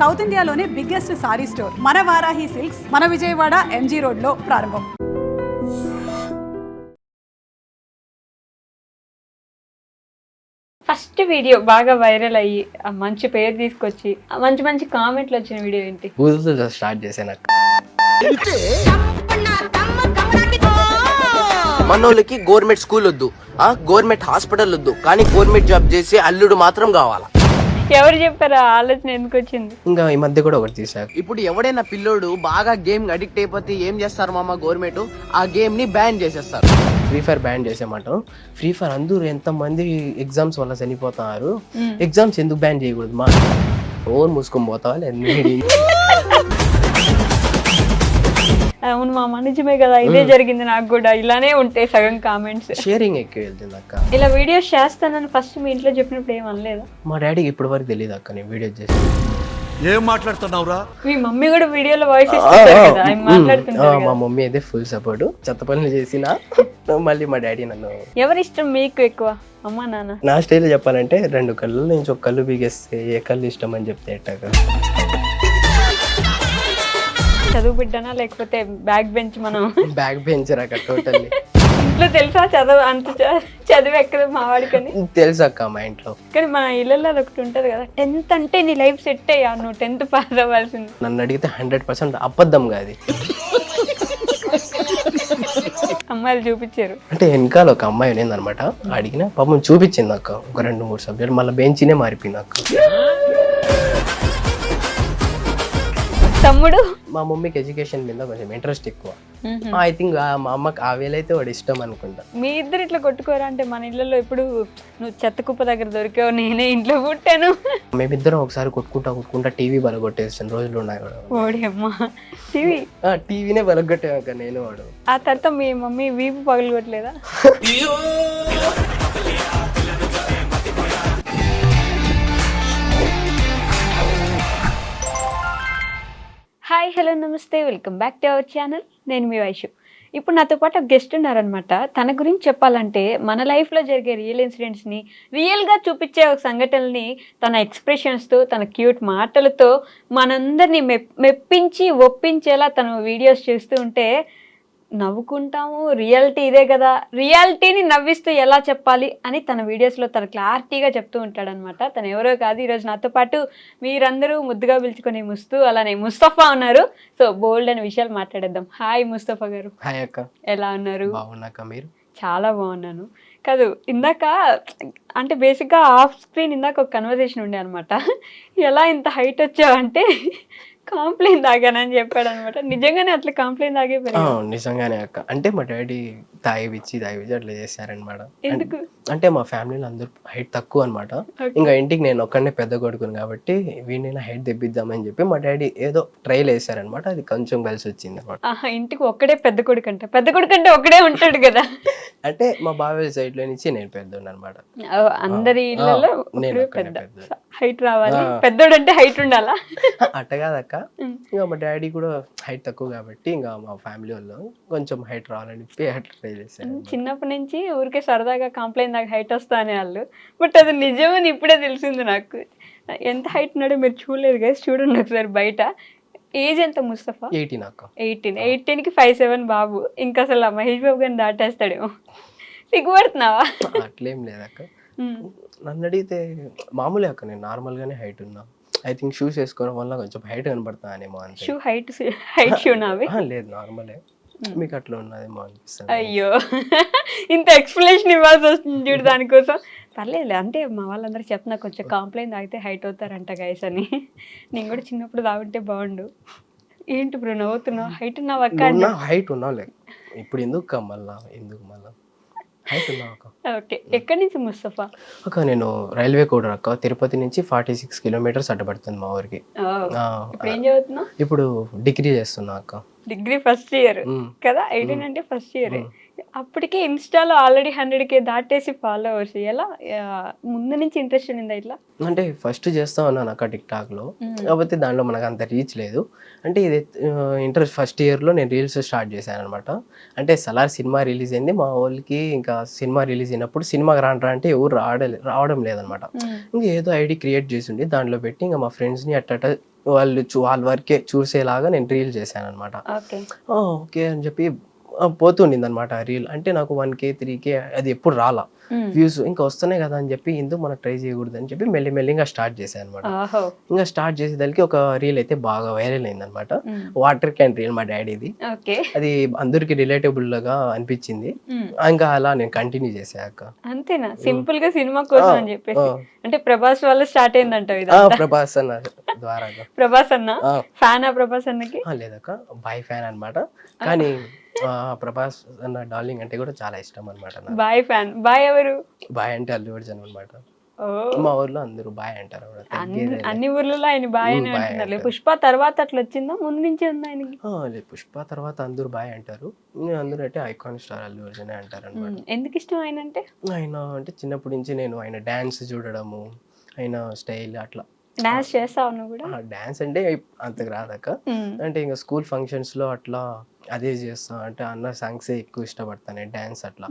South ఇండియాలోనే biggest sorry store మన Varahi silks మన విజయవాడ ఎంజీ రోడ్లో ప్రారంభం. ఫస్ట్ వీడియో బాగా వైరల్ అయ్యి మంచి పేరు తీసుకొచ్చి మంచి మంచి కామెంట్లు వచ్చిన వీడియో ఏంటి? పూజతో స్టార్ట్ చేశాను. మనోళ్ళకి గవర్నమెంట్ స్కూల్ వద్దు, గవర్నమెంట్ హాస్పిటల్ వద్దు, కానీ గవర్నమెంట్ జాబ్ చేసి అల్లుడు మాత్రం కావాలా. ఎవరు చెప్పారు? ఆలోచన ఎందుకు వచ్చింది? ఇంకా ఈ మధ్య కూడా ఒకటి తీసారు. ఇప్పుడు ఎవడైనా పిల్లోడు బాగా గేమ్ అడిక్ట్ అయిపోతే ఏం చేస్తారు మామ? గవర్నమెంట్ ఆ గేమ్ ని బ్యాన్ చేసేస్తారు. ఫ్రీ ఫైర్ బ్యాన్ చేసేమంటాం. ఫ్రీ ఫైర్ అందరూ ఎంత మంది ఎగ్జామ్స్ వల్ల చనిపోతున్నారు, ఎగ్జామ్స్ ఎందుకు బ్యాన్ చేయకూడదు? మా ఓన్ మూసుకొని పోతావా? అవును మామ, నిజమే కదా, ఇదే జరిగింది నాకు కూడా. ఇలానే ఉంటాయి సగం కామెంట్స్. షేరింగ్ ఎక్కువ వెళ్తుంది అక్క. ఇలా వీడియోస్ చేస్తానని ఫస్ట్ మీ ఇంట్లో చెప్పినప్పుడు ఏం అనలేదా? మా డాడీకి ఇప్పటి వరకు తెలియదు అక్క నేను వీడియో చేసి. ఏం మాట్లాడుతున్నావురా? మీ మమ్మీ కూడా వీడియోలో వాయిస్ ఇస్తారు కదా, ఆయన మాట్లాడుతుంటారు. మా మమ్మీ అయితే ఫుల్ సపోర్ట్. చెత్త పనులు చేసినా మళ్ళీ మా డాడీ నన్ను. ఎవరి ఇష్టం మీకు ఎక్కువ, అమ్మా నాన్న? నా స్టైల్ చెప్పాలంటే 2 కళ్ళు నుంచి ఒక కళ్ళు బీగేస్తే ఏ కళ్ళు ఇష్టం అని చెప్తే ఎట్టాక. చదువు బిడ్డనా లేకపోతే బ్యాక్ బెంచ్? మనం బ్యాక్ బెంచర్ అక్క టోటల్లీ. ఇంట్లో తెలుసా చదువు అంత చదువు ఎక్కడ మావాడికని? తెలుసు అక్క మా ఇంట్లో. కానీ మన ఇళ్ళల్లో ఒకటి ఉంటది కదా, 10th అంటే నీ లైఫ్ సెట్ అయ్యా, నువ్వు 10th పాస్ అవ్వాల్సింది. నన్ను అడిగితే 100% అబద్ధం కాదు. అమ్మాయిలు చూపించారు అంటే వెనకాల ఒక అమ్మాయి ఉన్నదనమాట, అడిగిన పాపం చూపించింది అక్క ఒక 2-3 సబ్జెక్ట్. మళ్ళీ బెంచినే మారిపోయింది అక్క. తమ్ముడు? మా మమ్మీకి ఎడ్యుకేషన్ మీద కొంచెం ఇంట్రెస్ట్ ఎక్కువ. ఐ థింక్ మా అమ్మకి ఆ వేలైతే వాడు ఇష్టం అనుకుంటా. మీ ఇద్దరు ఇట్లా కొట్టుకోరా? అంటే మన ఇళ్ళలో ఇప్పుడు నువ్వు చెత్త కుప్ప దగ్గర దొరికావు, నేనే ఇంట్లో పుట్టాను. మేమిద్దరం ఒకసారి కొట్టుకుంటా టీవీ బలగొట్టేసిన రోజులు ఉన్నాయి కూడా. ఓడి అమ్మా, టీవీనే బలగొట్టాక నేను వాడు. ఆ తర్వాత మీ మమ్మీ వీపు పగలగొట్టలేదా? హాయ్, హలో, నమస్తే, welcome back to our channel. నేను మీ వైషు. ఇప్పుడు నాతో పాటు ఒక గెస్ట్ ఉన్నారనమాట. తన గురించి చెప్పాలంటే మన లైఫ్లో జరిగే రియల్ ఇన్సిడెంట్స్ని, రియల్గా చూపించే ఒక సంఘటనల్ని తన ఎక్స్ప్రెషన్స్తో, తన క్యూట్ మాటలతో మనందరినీ మెప్పించి ఒప్పించేలా తను వీడియోస్ చేస్తూ ఉంటే నవ్వుకుంటాము. రియాలిటీ ఇదే కదా, రియాలిటీని నవ్విస్తూ ఎలా చెప్పాలి అని తన వీడియోస్లో తను క్లారిటీగా చెప్తూ ఉంటాడనమాట. తను ఎవరో కాదు, ఈరోజు నాతో పాటు మీరందరూ ముద్దుగా పిలుచుకునే ముస్తు, అలానే ముస్తఫా ఉన్నారు. సో బోల్డ్ అనే విషయాలు మాట్లాడేద్దాం. హాయ్ ముస్తఫా గారు. హాయ్ అక్క. ఎలా ఉన్నారు? బాగున్నాక మీరు? చాలా బాగున్నాను. కాదు, ఇందాక అంటే బేసిక్గా ఆఫ్ స్క్రీన్ ఇందాక ఒక కన్వర్సేషన్ ఉండే అనమాట. ఎలా ఇంత హైట్ వచ్చావంటే కాంప్లైంట్ తాగానని చెప్పాడు అనమాట. నిజంగానే అట్లా కాంప్లైంట్ తాగే? నిజంగానే అక్క. అంటే మా డాడీ తాగిపిచ్చి అట్లా చేశారనమాట. ఎందుకు అంటే మా ఫ్యామిలీలో అందరూ హైట్ తక్కువ అనమాట. ఇంకా ఇంటికి నేను ఒక్కడనే పెద్ద కొడుకుని కాబట్టి వీడినైనా హైట్ తెప్పిద్దామని చెప్పి మా డాడీ ఏదో ట్రైల్ వేసారనమాట. అది కొంచెం కలిసి వచ్చింది అనమాట. ఇంటికి ఒక్కడే పెద్ద కొడుకు అంటే? పెద్ద కొడుకు అంటే ఒక్కడే ఉంటాడు కదా. అంటే మా బాబాయ్ సైడ్ లో నుంచి నేను పెద్దోడు అనమాట. అందరి ఇళ్ళలో నేను పెద్ద హైట్ రావాలి, పెద్దోడు అంటే హైట్ ఉండాలా? అట్ట కాదక్క. ఇంకా మా డాడీ కూడా హైట్ తక్కువ కాబట్టి ఇంకా మా ఫ్యామిలీ వాళ్ళు కొంచెం హైట్ రావాలని చెప్పి ట్రై చేశారు. చిన్నప్పటి నుంచి ఊరికే సరదాగా కాంప్లైంట్ నాకు హైట్ వస్తా అనే వాళ్ళు, బట్ అది నిజమని ఇప్పుడే తెలిసింది నాకు. ఎంత హైట్ ఉన్నాడో మీరు చూడలేదు కదా, చూడండి ఒకసారి బయట. ఏజ్ ఎంత ముస్తఫా? 18 అక్క. 18కి 5'7" బాబు. ఇంకా అసలు మహేష్ బాబు గారిని దాటేస్తాడేమో. సిగ్గుపడుతున్నావా? అట్లేం లేదక్క. నన్ను అడిగితే మామూలే అక్క, నేను నార్మల్ గానే హైట్ ఉన్నా. ఐ థింక్ షూస్ వేసుకోవడం వల్ల కొంచెం హైట్ కనబడతానేమో అంతే. షూ హైట్ షూ నావి? లేదు, నార్మలే. మీకు అట్లా ఉన్నదేమో అనిపిస్తుంది. అయ్యో, ఇంత ఎక్స్ప్లెనేషన్ ఇవ్వాల్సి వస్తుంది చూడు దానికోసం. పర్లేదు, అంటే మా వాళ్ళందరూ చెప్తున్నా కొంచెం కాంప్లైంట్ తాగితే హైట్ అవుతారంట గైస్ అని. నేను కూడా చిన్నప్పుడు తాగుంటే బాగుండు. ఏంటి ఇప్పుడు నవ్వుతున్నావు? హైట్ ఉన్నావు అక్క? హైట్ ఉన్నావు, ఇప్పుడు ఎందుకు మళ్ళా హైట్ ఉన్నావు అక్క. ఓకే, ఎక్కడి నుంచి ముస్తఫా? అక్క నేను రైల్వే కోడర్ అక్క. తిరుపతి నుంచి 46 కిలోమీటర్స్ అడ్డపడుతుంది మా ఊరికి. ఇప్పుడు ఏం చదువుతున్నావు? ఇప్పుడు డిగ్రీ చేస్తున్నా అక్క. డిగ్రీ ఫస్ట్ ఇయర్ కదా? 18 అంటే ఫస్ట్ ఇయర్. అప్పటికే ఇన్స్టాలో ఆల్రెడీ 100K దాటేసి ఫాలోవర్స్. ఎలా ముందు నుంచి ఇంట్రెస్ట్ ఉందా ఇట్లా? అంటే ఫస్ట్ చేస్తా ఉన్నాను అక్క టిక్ టాక్ లో, కాకపోతే దాంట్లో మనకు అంత రీచ్ లేదు. అంటే ఇది ఇంట్రెస్ట్ ఫస్ట్ ఇయర్ లో నేను రీల్స్ స్టార్ట్ చేశాను అనమాట. అంటే సలార్ సినిమా రిలీజ్ అయింది మా వాళ్ళకి. ఇంకా సినిమా రిలీజ్ అయినప్పుడు సినిమాకి రాండ్రా అంటే ఎవరు రావడం లేదనమాట. ఇంకా ఏదో ఐడి క్రియేట్ చేసి ఉండి దాంట్లో పెట్టి ఇంకా మా ఫ్రెండ్స్ ని అట్ట వాళ్ళ వరకే చూసేలాగా నేను రీల్ చేశాను అనమాట. ఓకే. ఓకే అని చెప్పి పోతుండింది అనమాట రీల్. అంటే నాకు 1K 3K అది ఎప్పుడు రాలా వ్యూస్. ఇంకా వస్తున్నాయి కదా అని చెప్పి ఎందుకు మనం ట్రై చేయకూడదు అని చెప్పి మెల్లిగా స్టార్ట్ చేశాను అనమాట. ఓహో. ఇంకా స్టార్ట్ చేసేదానికి ఒక రీల్ అయితే బాగా వైరల్ అయింది అనమాట. వాటర్ క్యాన్ రీల్ మా డాడీది. ఓకే. అది అందరికి రిలేటబుల్ గా అనిపించింది. ఇంకా అలా నేను కంటిన్యూ చేశాక. అంతేనా? సింపుల్ గా సినిమా కోసం అని చెప్పేసి. అంటే ప్రభాస్ వల్ల స్టార్ట్ అయిందంట ఇది. ప్రభాస్ అన్న ద్వారా. ప్రభాస్ అన్న ఫ్యానా? ప్రభాస్ అన్నకి లేదక్క, బాయ్ ఫ్యాన్ అనమాట. కానీ ప్రభాస్ అన్న డార్లింగ్ అంటే కూడా చాలా ఇష్టం అనమాట. Boy fan. బాయ్ ఎవరు? బాయ్ అంటే అల్లు అర్జున్ అనమాట. మా ఊర్లో అందరూ బాయ్ అంటారు. అన్ని ఊర్లలో ఆయన బాయ్ అని అంటున్నారు. పుష్ప తర్వాత అట్లా వచ్చిందా? ముందు నుంచే ఉంది ఆయనకి? పుష్ప తర్వాత అందరూ బాయ్ అంటారు. అందరూ అంటే ఐకాన్ స్టార్ అల్లు అర్జున్ అంటారు అనమాట. ఎందుకు ఇష్టం ఆయన అంటే? ఆయన అంటే చిన్నప్పటి నుంచి నేను ఆయన డాన్స్ చూడడము, ఆయన స్టైల్ అట్లా. డాన్స్ చేస్తావు నువ్వు కూడా? డాన్స్ అంటే అంతకు రాదక్క. అంటే ఇంకా స్కూల్ ఫంక్షన్స్ లో అట్లా అదే చేస్తా. అంటే అన్న సాంగ్స్ ఎక్కువ ఇష్టపడతాను, డాన్స్ అట్లా.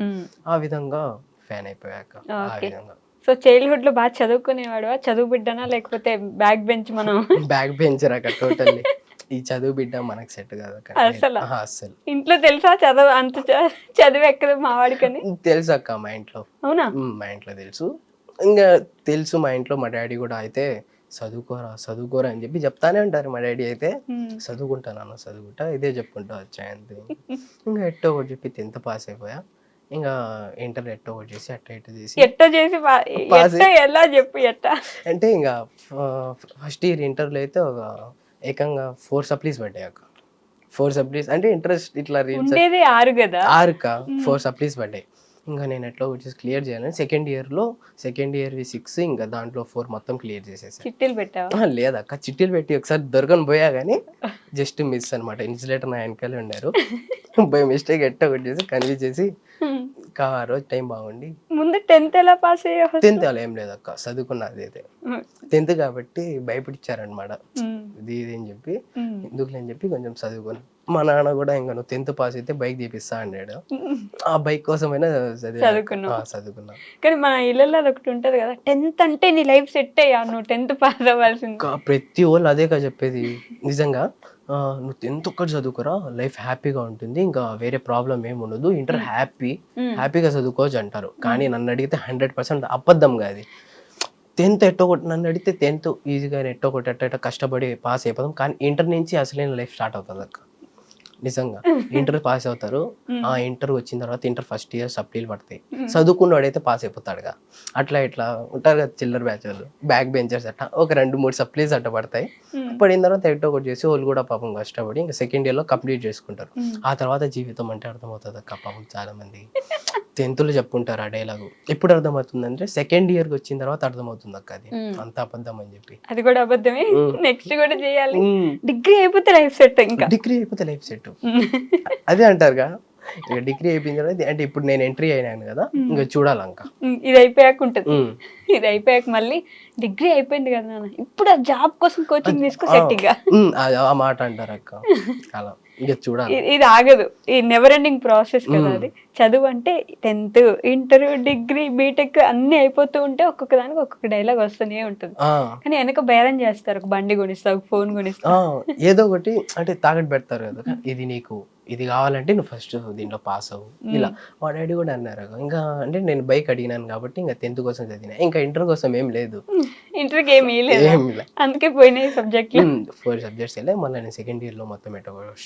ఆ విధంగా ఫ్యాన్ అయిపోయాక. ఆ విధంగా. సో చైల్డ్హుడ్ లో బాగా చదువుకునేవాడు? చదువు బిడ్డనా లేకపోతే బ్యాక్ బెంచ్? మనం బ్యాక్ బెంచ్ రాక టోటల్లీ. ఈ చదువు బిడ్డ మనకు సెట్ కాదు అసలు. అసలు ఇంట్లో తెలుసా చదువు అంత చదువు ఎక్కదు మావాడికని? తెలుసు అక్క మా ఇంట్లో. అవునా? మా ఇంట్లో తెలుసు. ఇంకా తెలుసు మా ఇంట్లో. మా డాడీ కూడా అయితే చదువుకోరా అని చెప్పి చెప్తానే ఉంటారు. మా డాడీ అయితే చదువుకుంటా ఇదే చెప్పుకుంటా వచ్చా అంతే. ఇంకా ఎట్టో ఒకటి చెప్పి 10th పాస్ అయిపోయా. ఇంకా ఇంటర్ ఎట్టో ఒకటి చేసి ఎట్టో చేసి ఎలా చెప్పు ఎట్టా అంటే ఇంకా ఫస్ట్ ఇయర్ ఇంటర్లో అయితే ఒక ఏకంగా 4 సప్లీస్ పడ్డాయి అక్క. 4 సప్లీస్ అంటే ఇంట్రెస్ట్ ఇట్లా 6 కదా, 6కా 4 సప్లీస్ పడ్డాయి. ఇంకా నేను ఎట్లా వచ్చేసి క్లియర్ చేయాలని సెకండ్ ఇయర్ 6 ఇంకా దాంట్లో 4 మొత్తం క్లియర్ చేసేసాను. చిట్టీలు పెట్టావా? లేదక్క, చిట్టీలు పెట్టి ఒకసారి దొరకని పోయా కానీ జస్ట్ మిస్ అనమాట. ఇన్సులేటర్ నా వెనకాలే ఉన్నారు. బై మిస్టేక్ ఎట్టా ఒకటి చేసి కన్విన్స్ చేసి ఇంకా ఆ రోజు టైం బాగుండి. ముందు 10th ఎలా పాస్ అయ్యా? 10th అలా ఏం లేదక్క, చదువుకున్నది అయితే 10th కాబట్టి భయపడిచ్చారనమాట. ఇది అని చెప్పి ఎందుకులే అని చెప్పి కొంచెం చదువుకుని. మా నాన్న కూడా ఇంకా నువ్వు 10th పాస్ అయితే బైక్ తీపిస్తా అన్నాడు. ఆ బైక్ కోసమైనా చదువుకున్నా. కానీ మన ఇళ్ళల్లో ఒకటి ఉంటది కదా, 10th అంటే నీ లైఫ్ సెట్ అయ్యా, నువ్వు 10th పాస్ అవ్వాల్సింది. ప్రతి వాళ్ళు అదే కదా చెప్పేది. నిజంగా నువ్వు 10th ఒక్కటి చదువుకురా, లైఫ్ హ్యాపీగా ఉంటుంది, ఇంకా వేరే ప్రాబ్లం ఏమి ఉండదు, ఇంటర్ హ్యాపీగా చదువుకోవచ్చు అంటారు. కానీ నన్ను అడిగితే 100% అబద్ధంగా అది. 10th ఎట్టో ఒకటి నన్ను అడిగితే 10th ఈజీగా ఎట్టో ఒకటి ఎట్ట కష్టపడి పాస్ అయిపోతాం. కానీ ఇంటర్ నుంచి అసలైన లైఫ్ స్టార్ట్ అవుతుంది అక్క. నిజంగా ఇంటర్ పాస్ అవుతారు. ఆ ఇంటర్ వచ్చిన తర్వాత ఇంటర్ ఫస్ట్ ఇయర్ సప్లీలు పడతాయి. చదువుకున్నవాడైతే పాస్ అయిపోతాడుగా. అట్లా ఇట్లా ఉంటారు కదా చిల్లర్ బ్యాచ్ వాళ్ళు, బ్యాక్ బెంచర్స్ అట్లా ఒక 2-3 సప్లీస్ అట్ట పడతాయి. పడిన తర్వాత ఎట్టో ఒకటి చేసి వాళ్ళు కూడా పాపం కష్టపడి ఇంకా సెకండ్ ఇయర్ లో కంప్లీట్ చేసుకుంటారు. ఆ తర్వాత జీవితం అంటే అర్థమవుతుంది అక్క. పాపం చాలా మంది 10th లో చెప్పుకుంటారు ఆ డైలాగు. ఎప్పుడు అర్థమవుతుంది అంటే సెకండ్ ఇయర్ కి వచ్చిన తర్వాత అర్థమవుతుంది అక్క. అది అంత అబద్ధం అని చెప్పి. అది కూడా అబద్ధమే. నెక్స్ట్ కూడా చేయాలి. డిగ్రీ అయిపోతే లైఫ్ సెట్. ఇంకా డిగ్రీ అయిపోతే లైఫ్ సెట్ అదే అంటారుగా. ఇక డిగ్రీ అయిపోయిన తర్వాత అంటే ఇప్పుడు నేను ఎంట్రీ అయినాను కదా, ఇంకా చూడాలి ఇంకా. ఇది అయిపోయాక ఉంటుంది. ఇది అయిపోయాక మళ్ళీ డిగ్రీ అయిపోయింది కదా నాన్న, ఇప్పుడు ఆ జాబ్ కోసం కోచింగ్ తీసుకో సెట్టింగ్ ఆ మాట అంటారు అక్క. అలా ఇంకా చూడాలి. ఇది ఆగదు, ఈ నెవర్ ఎండింగ్ ప్రాసెస్ కదా అది. చదువు అంటే 10th, ఇంటర్, డిగ్రీ, బీటెక్ అన్ని అయిపోతూ ఉంటే ఒక్కొక్క దానికి ఒక్కొక్క డైలాగ్ వస్తూనే ఉంటుంది. కానీ వెనక బేరం చేస్తారు, ఒక బండి కొనిస్తావు, ఫోన్ కొనిస్తావు, ఏదో ఒకటి అంటే తాగట్టు పెడతారు కదా. ఇది నీకు ఇది కావాలంటే నువ్వు ఫస్ట్ దీంట్లో పాస్ అవ్వు ఇలా. మా డాడీ కూడా అన్నారు. ఇంకా అంటే నేను బైక్ అడిగినాను కాబట్టి ఇంకా 10th కోసం చదివినా, ఇంకా ఇంటర్ కోసం ఏం లేదు. ఇంటర్కి ఏమీ లేదు, అందుకే పోయినాయి సబ్జెక్ట్ 4 సబ్జెక్ట్స్ వెళ్ళాయి. మళ్ళీ నేను సెకండ్ ఇయర్ లో మొత్తం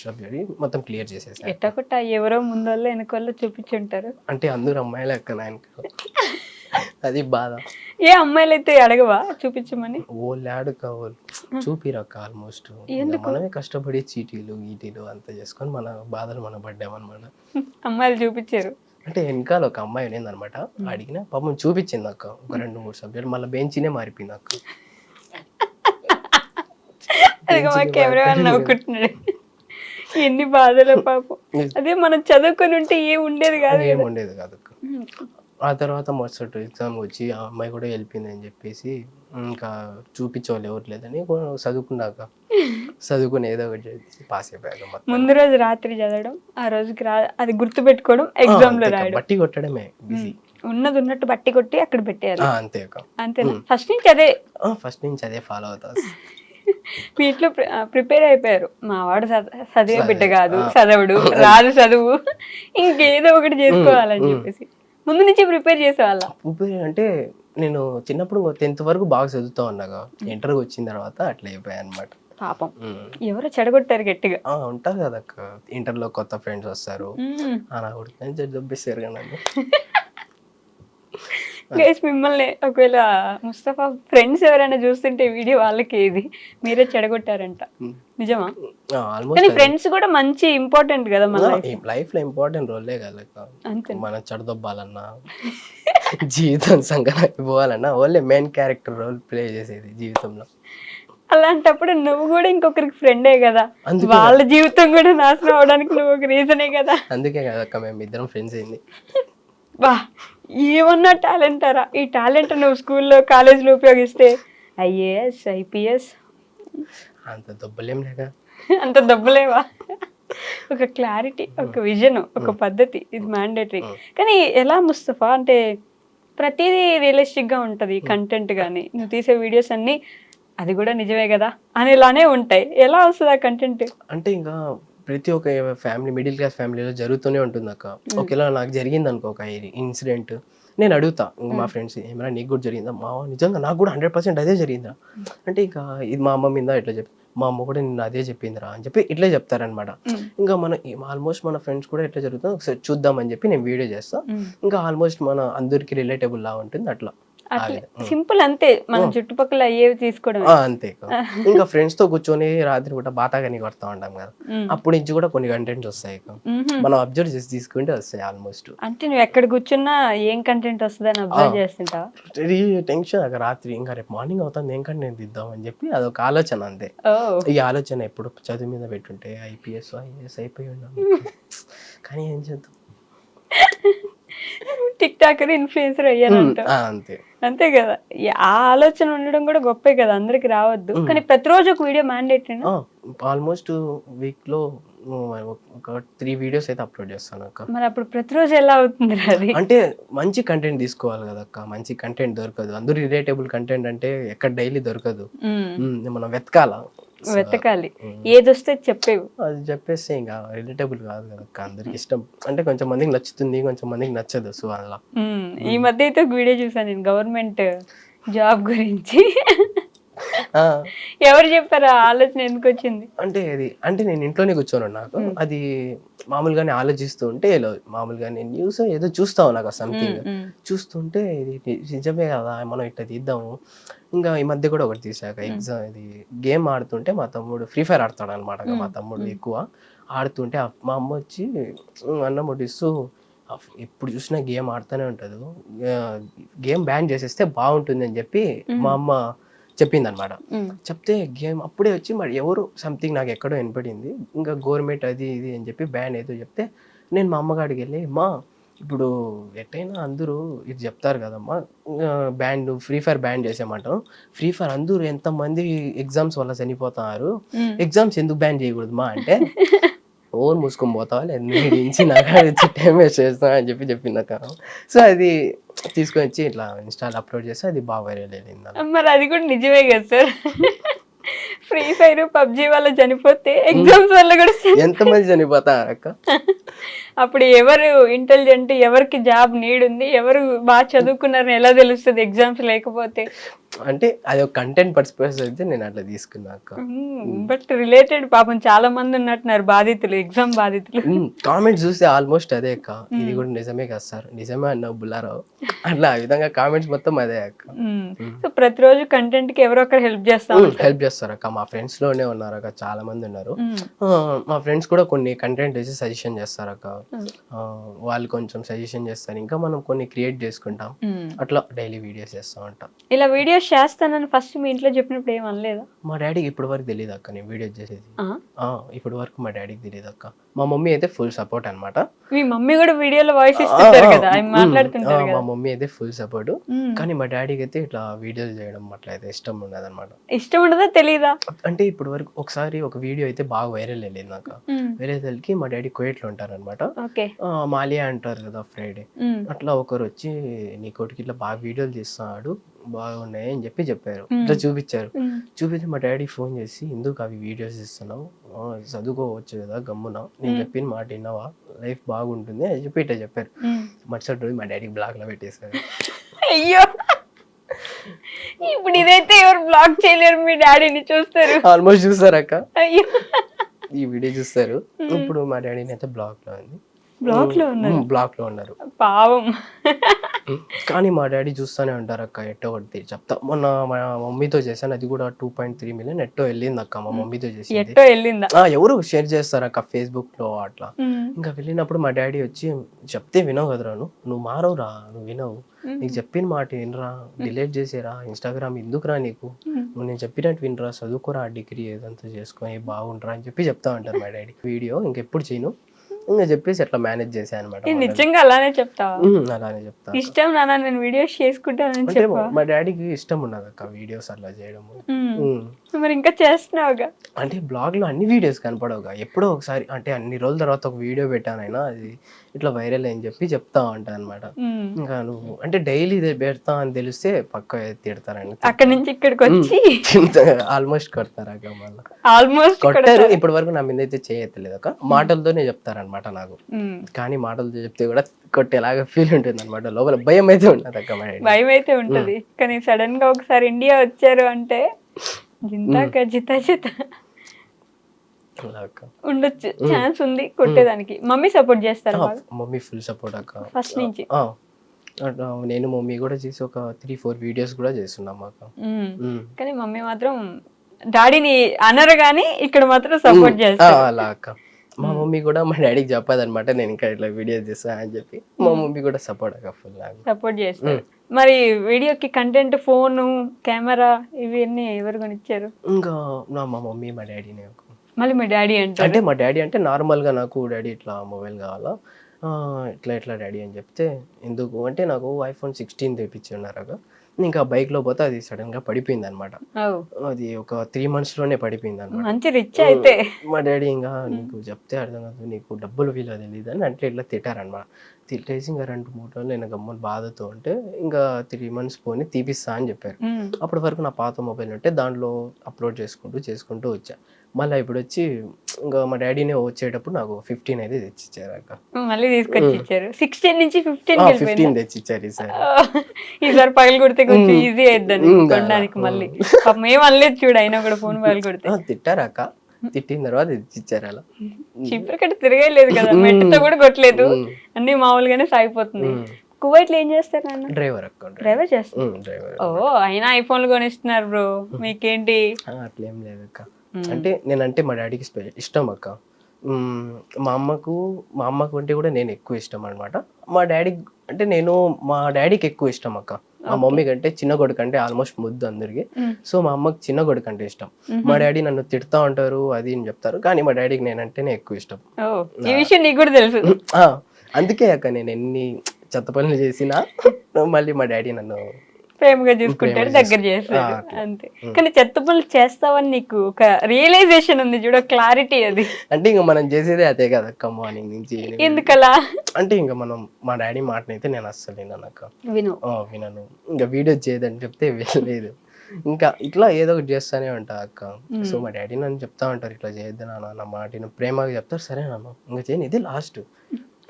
సబ్జెక్ట్ మొత్తం క్లియర్ చేసేసాను. ఎట్టకొట్ట ఎవరో ముందు వెనకాల చూపించుంటారు. అంటే అందరూ అమ్మాయిలు అక్క నాయనకు. అది బాధ. ఏ అమ్మాయిలు అయితే అడగవా చూపించమని? వాళ్ళు అడుకోవాలి చూపిరక్క. ఆల్మోస్ట్ మనమే కష్టపడి చీటీలు గీటీలు అంతా చేసుకొని మన బాధలు మనం పడ్డామన్నమాట. అమ్మాయిలు చూపించారు అంటే వెనకాల ఒక అమ్మాయి ఉన్నింది అనమాట. అడిగిన పాపం చూపించింది అక్క ఒక 2-3 సబ్జెక్ట్. మళ్ళీ బెంచినే మారిపోయింది అక్క. కెమెరా నవ్వుకుంటున్నాడు. ఎన్ని బాధలు పాపం. అదే మనం చదువుకొని ఉంటే ఏం ఉండేది కాదు అక్క. ఆ తర్వాత మరుసటి ఎగ్జామ్ వచ్చి ఆ అమ్మాయి కూడా వెళ్ళిపోయింది అని చెప్పేసి ఇంకా చూపించేవాళ్ళు ఎవరు లేదని చదువుకుని ఏదో ఒకటి పాస్ అయిపోయాక. ముందు రోజు రాత్రి చదవడం, ఆ రోజుకి అది గుర్తు పెట్టుకోవడం, ఎగ్జామ్ లో రాయడం, బట్టి కొట్టడమే బిజీ. ఉన్నది ఉన్నట్టు బట్టి కొట్టి అక్కడ పెట్టేయాలి. అంతే అంతేనా? ఫస్ట్ నుంచి అదే ఫాలో అవుతా. మీ ఇంట్లో ప్రిపేర్ అయిపోయారు, మా వాడు చదివే బిడ్డ కాదు, చదవడు, రాదు చదువు, ఇంకేదో ఒకటి చేసుకోవాలని చెప్పేసి ముందు నుంచి ప్రిపేర్ చేసేవాళ్ళ? అంటే నేను చిన్నప్పుడు 10th వరకు బాగా చదువుతా ఉన్నాగా, ఇంటర్కి వచ్చిన తర్వాత అట్లా అయిపోయాయి అనమాట. పాపం ఎవరో చెడగొట్టారు గట్టిగా. ఉంటారు కదా అక్క, ఇంటర్లో కొత్త ఫ్రెండ్స్ వస్తారు, అలా కొడుతుంది దొబ్బేస్తారు కదా నన్ను. గైస్ మిమ్మల్ని ఒకవేళ ముస్తఫా ఫ్రెండ్స్ ఎవరైనా చూస్తుంటే వీడియో వాళ్ళకి ఏది మీరే చెడగొట్టారంట, నిజమా? కానీ ఫ్రెండ్స్ కూడా మంచి ఇంపార్టెంట్ కదా మన లైఫ్ లో ఇంపార్టెంట్ రోలే కదా అంతే. మనం చెడదొబ్బాలన్నా జీవితం సంక్రాంతి పోవాలన్నా వాళ్ళే మెయిన్ క్యారెక్టర్ రోల్ ప్లే చేసేది జీవితంలో. అలాంటప్పుడు నువ్వు కూడా ఇంకొకరికి ఫ్రెండే కదా, వాళ్ళ జీవితం కూడా నాశనం అవడానికి నువ్వు ఒక రీజనే కదా. అందుకే కదక్క మేము ఇద్దరం ఫ్రెండ్స్ అయింది. బా ఏమన్నా టాలెంట్ అరా, ఈ టాలెంట్ నువ్వు స్కూల్లో కాలేజీలో ఉపయోగిస్తే ఐఏఎస్ ఐపీఎస్ అంత దొబ్బలేం లేక. అంత దెబ్బలేవా? ఒక క్లారిటీ, ఒక విజన్, ఒక పద్ధతి, ఇది మ్యాండేటరీ. కానీ ఎలా ముస్తఫా అంటే ప్రతిదీ రియలిస్టిక్గా ఉంటుంది కంటెంట్, కానీ నువ్వు తీసే వీడియోస్ అన్నీ అది కూడా నిజమే కదా అనేలానే ఉంటాయి. ఎలా వస్తుంది ఆ కంటెంట్? అంటే ఇంకా ప్రతి ఒక్క ఫ్యామిలీ, మిడిల్ క్లాస్ ఫ్యామిలీలో జరుగుతూనే ఉంటుంది అక్క. ఒకేలా నాకు జరిగింది అనుకో ఒక ఇన్సిడెంట్, నేను అడుగుతా ఇంకా మా ఫ్రెండ్స్, ఏమైనా నీకు కూడా జరిగిందా? మా నిజంగా నాకు కూడా 100% అదే జరిగిందా అంటే, ఇంకా ఇది మా అమ్మ మీద ఇట్లా చెప్పి, మా అమ్మ కూడా నిన్ను అదే చెప్పిందిరా అని చెప్పి ఇట్లే చెప్తారనమాట. ఇంకా మన ఆల్మోస్ట్ మన ఫ్రెండ్స్ కూడా ఎట్లా జరుగుతుందో ఒకసారి చూద్దామని చెప్పి నేను వీడియో చేస్తా. ఇంకా ఆల్మోస్ట్ మన అందరికి రిలేటబుల్ లా ఉంటుంది అట్లా. సింపుల్ అంతే, మన చుట్టుపక్కల అయ్యేవి తీసుకోవడం అంతే. ఇంకా ఫ్రెండ్స్ తో కూర్చొని రాత్రి కూడా బాతాగాని కొడతా ఉంటాం కదా, అప్పటి నుంచి కూడా కొన్ని కంటెంట్స్ వస్తాయి. మనం అబ్జర్వ్ చేసి తీసుకుంటే వస్తాయి ఆల్మోస్ట్. అంటే నువ్వు ఎక్కడ కూర్చున్నా ఏం కంటెంట్ వస్తుందని అబ్జర్వ్ చేస్తుంటా? టెన్షన్ రాత్రి, ఇంకా రేపు మార్నింగ్ అవుతుంది ఏం కంటెంట్ ఇద్దాం అని చెప్పి అదొక ఆలోచన అంతే. ఈ ఆలోచన ఎప్పుడు చదువు మీద పెట్టుంటే ఐపీఎస్ ఐఏఎస్ అయిపోయి ఉన్నాం, కానీ ఏం చేద్దాం, టిక్ టాకర్ ఇన్ఫ్లుయెన్సర్ అయ్యానంట. అంతే అంతే కదా, ఆ ఆలోచన ఉండడం కూడా గొప్పే కదా, అందరికి రావద్దు. కానీ ప్రతిరోజు ఒక వీడియో మ్యాండేటరీ. ఆల్మోస్ట్ వీక్ లో ఒక 3 వీడియోస్ అయితే అప్లోడ్ చేస్తాను అక్క. మరి అప్పుడు ప్రతిరోజు ఎలా అవుతుంది అది? అంటే మంచి కంటెంట్ తీసుకోవాలి కదా అక్క, మంచి కంటెంట్ దొరకదు, అందరూ రిలేటబుల్ కంటెంట్ అంటే ఎక్కడ డైలీ దొరకదు, మనం వెతకాలి. ఏదొస్తే చెప్పేవి, అది చెప్పేస్తే ఇంకా రిలేటబుల్ కాదు కదా అక్క, అందరికి ఇష్టం అంటే కొంచెం మందికి నచ్చుతుంది, కొంచెం మందికి నచ్చదు. సో అలా ఈ మధ్య అయితే ఒక వీడియో చూసాను నేను, గవర్నమెంట్ జాబ్ గురించి. ఎవరు చెప్పారు? ఆలోచన ఎందుకు వచ్చింది? అంటే నేను ఇంట్లోనే కూర్చోను, నాకు అది మామూలుగానే ఆలోచిస్తూ ఉంటే మామూలుగా నేను న్యూస్ ఏదో చూస్తావు నాకు సంథింగ్ చూస్తుంటే ఇది నిజమే కదా, మనం ఇట్లా తీద్దాము. ఇంకా ఈ మధ్య కూడా ఒకటి తీసాక ఎగ్జామ్, ఇది గేమ్ ఆడుతుంటే మా తమ్ముడు ఫ్రీ ఫైర్ ఆడతాడు అనమాట. మా తమ్ముడు ఎక్కువ ఆడుతుంటే మా అమ్మ వచ్చి అన్నం వడ్డిస్తూ, ఎప్పుడు చూసినా గేమ్ ఆడుతూనే ఉంటుంది, గేమ్ బ్యాన్ చేసేస్తే బాగుంటుంది అని చెప్పి మా అమ్మ చెప్పింది అనమాట. చెప్తే గేమ్ అప్పుడే వచ్చి మరి ఎవరు సంథింగ్ నాకు ఎక్కడో వినపడింది, ఇంకా గవర్నమెంట్ అది ఇది అని చెప్పి బ్యాన్ ఏదో చెప్తే, నేను మా అమ్మగాడికి వెళ్ళి, మా ఇప్పుడు ఎట్టయినా అందరూ ఇది చెప్తారు కదమ్మా, ఫ్రీ ఫైర్ బ్యాన్ చేసేమంటాం, ఫ్రీ ఫైర్ అందరూ ఎంతమంది ఎగ్జామ్స్ వల్ల చనిపోతున్నారు, ఎగ్జామ్స్ ఎందుకు బ్యాన్ చేయకూడదు మా అంటే, ఓన్ మూసుకొని పోతావా నుంచి నాకు టైం వేస్ట్ చేస్తా అని చెప్పింది అక్క. సో అది తీసుకొని వచ్చి ఇట్లా ఇన్స్టాల్ అప్లోడ్ చేస్తే అది బాగా వైరల్ అయింది. మరి అది కూడా నిజమే కదా సార్, ఫ్రీ ఫైర్ పబ్జి వల్ల చనిపోతే ఎగ్జామ్స్ వల్ల కూడా ఎంతమంది చనిపోతారు అక్క? అప్పుడు ఎవరు ఇంటెలిజెంట్, ఎవరికి జాబ్ నీడ్ ఉంది, ఎవరు బాగా చదువుకున్నారని ఎలా తెలుస్తుంది ఎగ్జామ్స్ లేకపోతే? అంటే అది ఒక కంటెంట్ పర్పస్ అయితే నేను అట్లా తీసుకున్నా అక్క. బట్ రిలేటెడ్ పాపం చాలా మంది ఉన్నట్టున్నారు బాధితులు, ఎగ్జామ్ బాధితులు. కామెంట్స్ చూస్తే ఆల్మోస్ట్ అదే అక్క, ఇది కూడా నిజమే కదా సార్, నిజమే అన్నావు బుల్లారావు, అట్లా ఆ విధంగా కామెంట్స్ మొత్తం అదే అక్క. సో ప్రతిరోజు కంటెంట్ కి ఎవరో ఒకరు హెల్ప్ చేస్తారు అక్క. మా ఫ్రెండ్స్ లోనే ఉన్నారు అక్క, చాలా మంది ఉన్నారు. మా ఫ్రెండ్స్ కూడా కొన్ని కంటెంట్ వేసి సజెషన్ చేస్తారు అక్క, వాళ్ళు కొంచెం సజెషన్ చేస్తారు, ఇంకా మనం కొన్ని క్రియేట్ చేసుకుంటాం, అట్లా డైలీ వీడియోస్ చేస్తా ఉంటాం. ఇలా వీడియోస్ చేస్తానని ఫస్ట్ మీ ఇంట్లో చెప్పినప్పుడు ఏం అనలేదా? మా డాడీకి ఇప్పటి వరకు తెలియదు అక్క నేను వీడియోస్ చేసేది, ఇప్పటి వరకు మా డాడీకి తెలియదు అక్క. మా మమ్మీ అయితే ఫుల్ సపోర్ట్ అనమాట. మీ మమ్మీ కూడా వీడియోలో వాయిస్ ఇస్తుంటారు కదా, మాట్లాడుతుంటారు కదా. మా మమ్మీ అయితే ఫుల్ సపోర్ట్, కానీ మా డాడీకి అయితే ఇట్లా వీడియోస్ చేయడం అట్లా అయితే ఇష్టం ఉండదు అనమాట. ఇష్టం ఉండదా తెలీదా? అంటే ఇప్పటి వరకు ఒకసారి ఒక వీడియో అయితే బాగా వైరల్ వెళ్ళింది నాకు. వేరే తల్లికి మా డాడీ కువైట్ లో ఉంటారనమాట, ఓకే. మాలియా అంటారు కదా ఫ్రైడే, అట్లా ఒకరు వచ్చి నీ కొడుకు ఇట్లా బాగా వీడియోలు తీస్తున్నాడు, బాగున్నాయి అని చెప్పారు. ఇట్లా చూపించారు. చూపించి మా డాడీ ఫోన్ చేసి ఎందుకు అవి వీడియోస్ ఇస్తున్నావు, చదువుకోవచ్చు కదా గమ్మున, నేను చెప్పిన మాట విన్నావా, లైఫ్ బాగుంటుంది అని చెప్పి ఇట్లా చెప్పారు. మరుసటి రోజు మా డాడీ బ్లాక్ లో పెట్టేశారు. అయ్యో, ఇప్పుడు ఇదైతే ఎవరు బ్లాక్ చేయలేరు, మీ డాడీని చూస్తారు. ఆల్మోస్ట్ చూస్తారు అక్క, అయ్యో, ఈ వీడియో చూస్తారు. ఇప్పుడు మా డాడీని అయితే బ్లాక్ లో ఉంది, బ్లాక్ లో ఉన్నారు. బ్లాక్ లో ఉన్నారు. పావం. కానీ మా డాడీ చూస్తూనే ఉంటారు అక్క, ఎట్టో ఒకటి చెప్తా. మొన్న మా మమ్మీతో చేశాను, అది కూడా 2.3 మిలియన్ ఎట్టో వెళ్ళింది అక్క. మా మమ్మీతో చేసింది ఎట్టో వెళ్ళిందా? ఎవరు షేర్ చేస్తారు అక్క ఫేస్బుక్ లో అట్లా. ఇంకా వెళ్ళినప్పుడు మా డాడీ వచ్చి చెప్తే వినవు కదరా, నువ్వు మారవురా, నువ్వు వినవు, నీకు చెప్పిన మాట వినరా, డిలీట్ చేసేరా ఇన్స్టాగ్రామ్, ఎందుకురా నీకు, నువ్వు నేను చెప్పినట్టు వినరా, చదువుకోరా, డిగ్రీ ఏదంతా చేసుకొని బాగుంటరా అని చెప్తా ఉంటారు మా డాడీ. వీడియో ఇంకెప్పుడు చేయను ఇంకా చెప్పేసి అట్లా మేనేజ్ చేశాను అనమాట. నిజంగా అలానే చెప్తావా? అలానే చెప్తా. ఇష్టం నాన్న నేను వీడియోస్ చేసుకుంటానని అంటే చెప్పా. మా డాడీకి ఇష్టం ఉన్నది అక్క వీడియోస్ అట్లా చేయడము. మరి ఇంకా చేస్తున్నావుగా? అంటే బ్లాగ్ లో అన్ని వీడియోస్ కనపడవుగా, ఎప్పుడో ఒకసారి, అంటే అన్ని రోజుల తర్వాత ఒక వీడియో పెట్టానైనా అది ఇట్లా వైరల్ అని చెప్తా ఉంటాను అనమాట. ఇంకా నువ్వు అంటే డైలీ పెడతా అని తెలిస్తే పక్క తిడతారండి, అక్కడి నుంచి ఇక్కడికి వచ్చి ఆల్మోస్ట్ కొడతారు అక్క. మళ్ళీ ఆల్మోస్ట్ కొట్టారు, ఇప్పటి వరకు నా మీద అయితే చేయట్లేదు అక్క, మాటలతోనే చెప్తారనమాట నాకు. కానీ మాటలతో చెప్తే కూడా కొట్టేలాగా ఫీల్ ఉంటుంది అనమాట, లోపల భయం అయితే ఉండదు అక్క. భయం అయితే ఉంటది, కానీ సడన్ గా ఒకసారి ఇండియా వచ్చారు అంటే ఉండొచ్చు, ఛాన్స్ ఉంది కొట్టేదానికి. మమ్మీ సపోర్ట్ చేస్తారు? మమ్మీ ఫుల్ సపోర్ట్ అక్క ఫస్ట్ నుంచి. నేను మమ్మీ కూడా చేసి ఒక 3-4 వీడియోస్ కూడా చేస్తున్నాం అక్క. కానీ మమ్మీ మాత్రం డాడీని అనరు గానీ ఇక్కడ మాత్రం సపోర్ట్ చేస్తారు. అలా అక్క. మా మమ్మీ కూడా మా డాడీకి చెప్పదు అనమాట, నేను ఇంకా ఇట్లా వీడియోస్ చేస్తా అని చెప్పి. మా మమ్మీ కూడా సపోర్ట్ అక్క, ఫుల్ సపోర్ట్ చేస్తారు. మరి వీడియోకి కంటెంట్, ఫోన్, కెమెరా ఇవన్నీ ఎవరు కొనిచ్చారు? ఇంకా మా మమ్మీ మా డాడీనే. మళ్ళీ మీ డాడీ అంటే మా డాడీ అంటే నార్మల్ గా నాకు డాడీ ఇట్లా మొబైల్ కావాలా, ఇట్లా డాడీ అని చెప్తే, ఎందుకు అంటే నాకు iPhone 16 తెప్పించి ఉన్నారు. ఇంకా బైక్ లో పోతే అది సడన్ గా పడిపోయింది అనమాట. అది ఒక 3 months లోనే పడిపోయింది అనమాట. మంచి రిచ్ అయితే. మా డాడీ ఇంకా నీకు చెప్తే అర్థం కాదు, నీకు డబ్బులు విలువ తెలియదు అని అంటే ఇట్లా తిట్టారనమాట. తిట్టేసి ఇంకా 2-3 రోజులు నేను గమ్మని బాధతో ఉంటే ఇంకా 3 months పోని తీపిస్తా అని చెప్పారు. అప్పటి వరకు నా పాత మొబైల్ ఉంటే దాంట్లో అప్లోడ్ చేసుకుంటూ వచ్చా. మళ్ళీ ఇప్పుడు వచ్చి ఇంకా మా డాడీనే వచ్చేటప్పుడు నాకు 15 అయితే తెచ్చిచ్చారు అక్క. మళ్ళీ తీసుకొచ్చి ఇచ్చారు. 16 నుంచి 15 తెచ్చిచ్చారు ఈసారి. ఈసారి పగలు కొడితే కొంచెం ఈజీ అయిద్దని కొనడానికి. మళ్ళీ మేము అనలేదు చూడు, అయినా కూడా ఫోన్ పగలు కొడితే తిట్టారు అక్క. తిట్టిన తర్వాత తెచ్చిచ్చారు. అలా చిప్పరికట్టు తిరగలేదు కదా, మెట్టుతో కూడా కొట్టలేదు, అన్ని మామూలుగానే సాగిపోతుంది. కువైట్ లో ఏం చేస్తారు నాన్న? డ్రైవర్ అక్క. డ్రైవర్ చేస్తారు. ఓ, అయినా ఐఫోన్లు కొనిస్తున్నారు బ్రో, మీకేంటి? అట్లేం లేదు అక్క. అంటే నేనంటే మా డాడీకి ఇష్టం అక్క. మా అమ్మకు అంటే కూడా నేను ఎక్కువ ఇష్టం అనమాట. మా డాడీకి ఎక్కువ ఇష్టం అక్క. మా మమ్మీ కంటే చిన్న కొడుకు అంటే ఆల్మోస్ట్ ముద్దు అందరికి. సో మా అమ్మకి చిన్న కొడుకు అంటే ఇష్టం. మా డాడీ నన్ను తిడతా ఉంటారు అది అని చెప్తారు, కానీ మా డాడీకి నేనంటేనే ఎక్కువ ఇష్టం. ఈ విషయం నీకు కూడా తెలుసు. అందుకే అక్క నేను ఎన్ని చెత్త పనులు చేసినా మళ్ళీ మా డాడీ నన్ను ప్రేమగా చూసుకుంటాడు, దగ్గర చేస్తాడు అంతే. కానీ చెత్త పనులు చేస్తావని నీకు ఒక రియలైజేషన్ ఉంది చూడ, క్లారిటీ అది. అంటే ఇంకా మనం చేసేదే అదే కదక్క, మార్నింగ్ నుంచి. ఎందుకలా అంటే ఇంకా మనం మా డాడీ మాటనైతే నేను అస్సలు వినను. ఇంకా వీడియో చేయదని చెప్తే వెళ్ళలేదు. ఇంకా ఇట్లా ఏదో ఒకటి చేస్తానే ఉంటా అక్క. సో మా డాడీ నన్ను చెప్తా ఉంటారు, ఇట్లా చేయొద్దు నాన్న, నా మాట ప్రేమగా చెప్తారు. సరే నాన్న ఇంకా చేయను, ఇదే లాస్ట్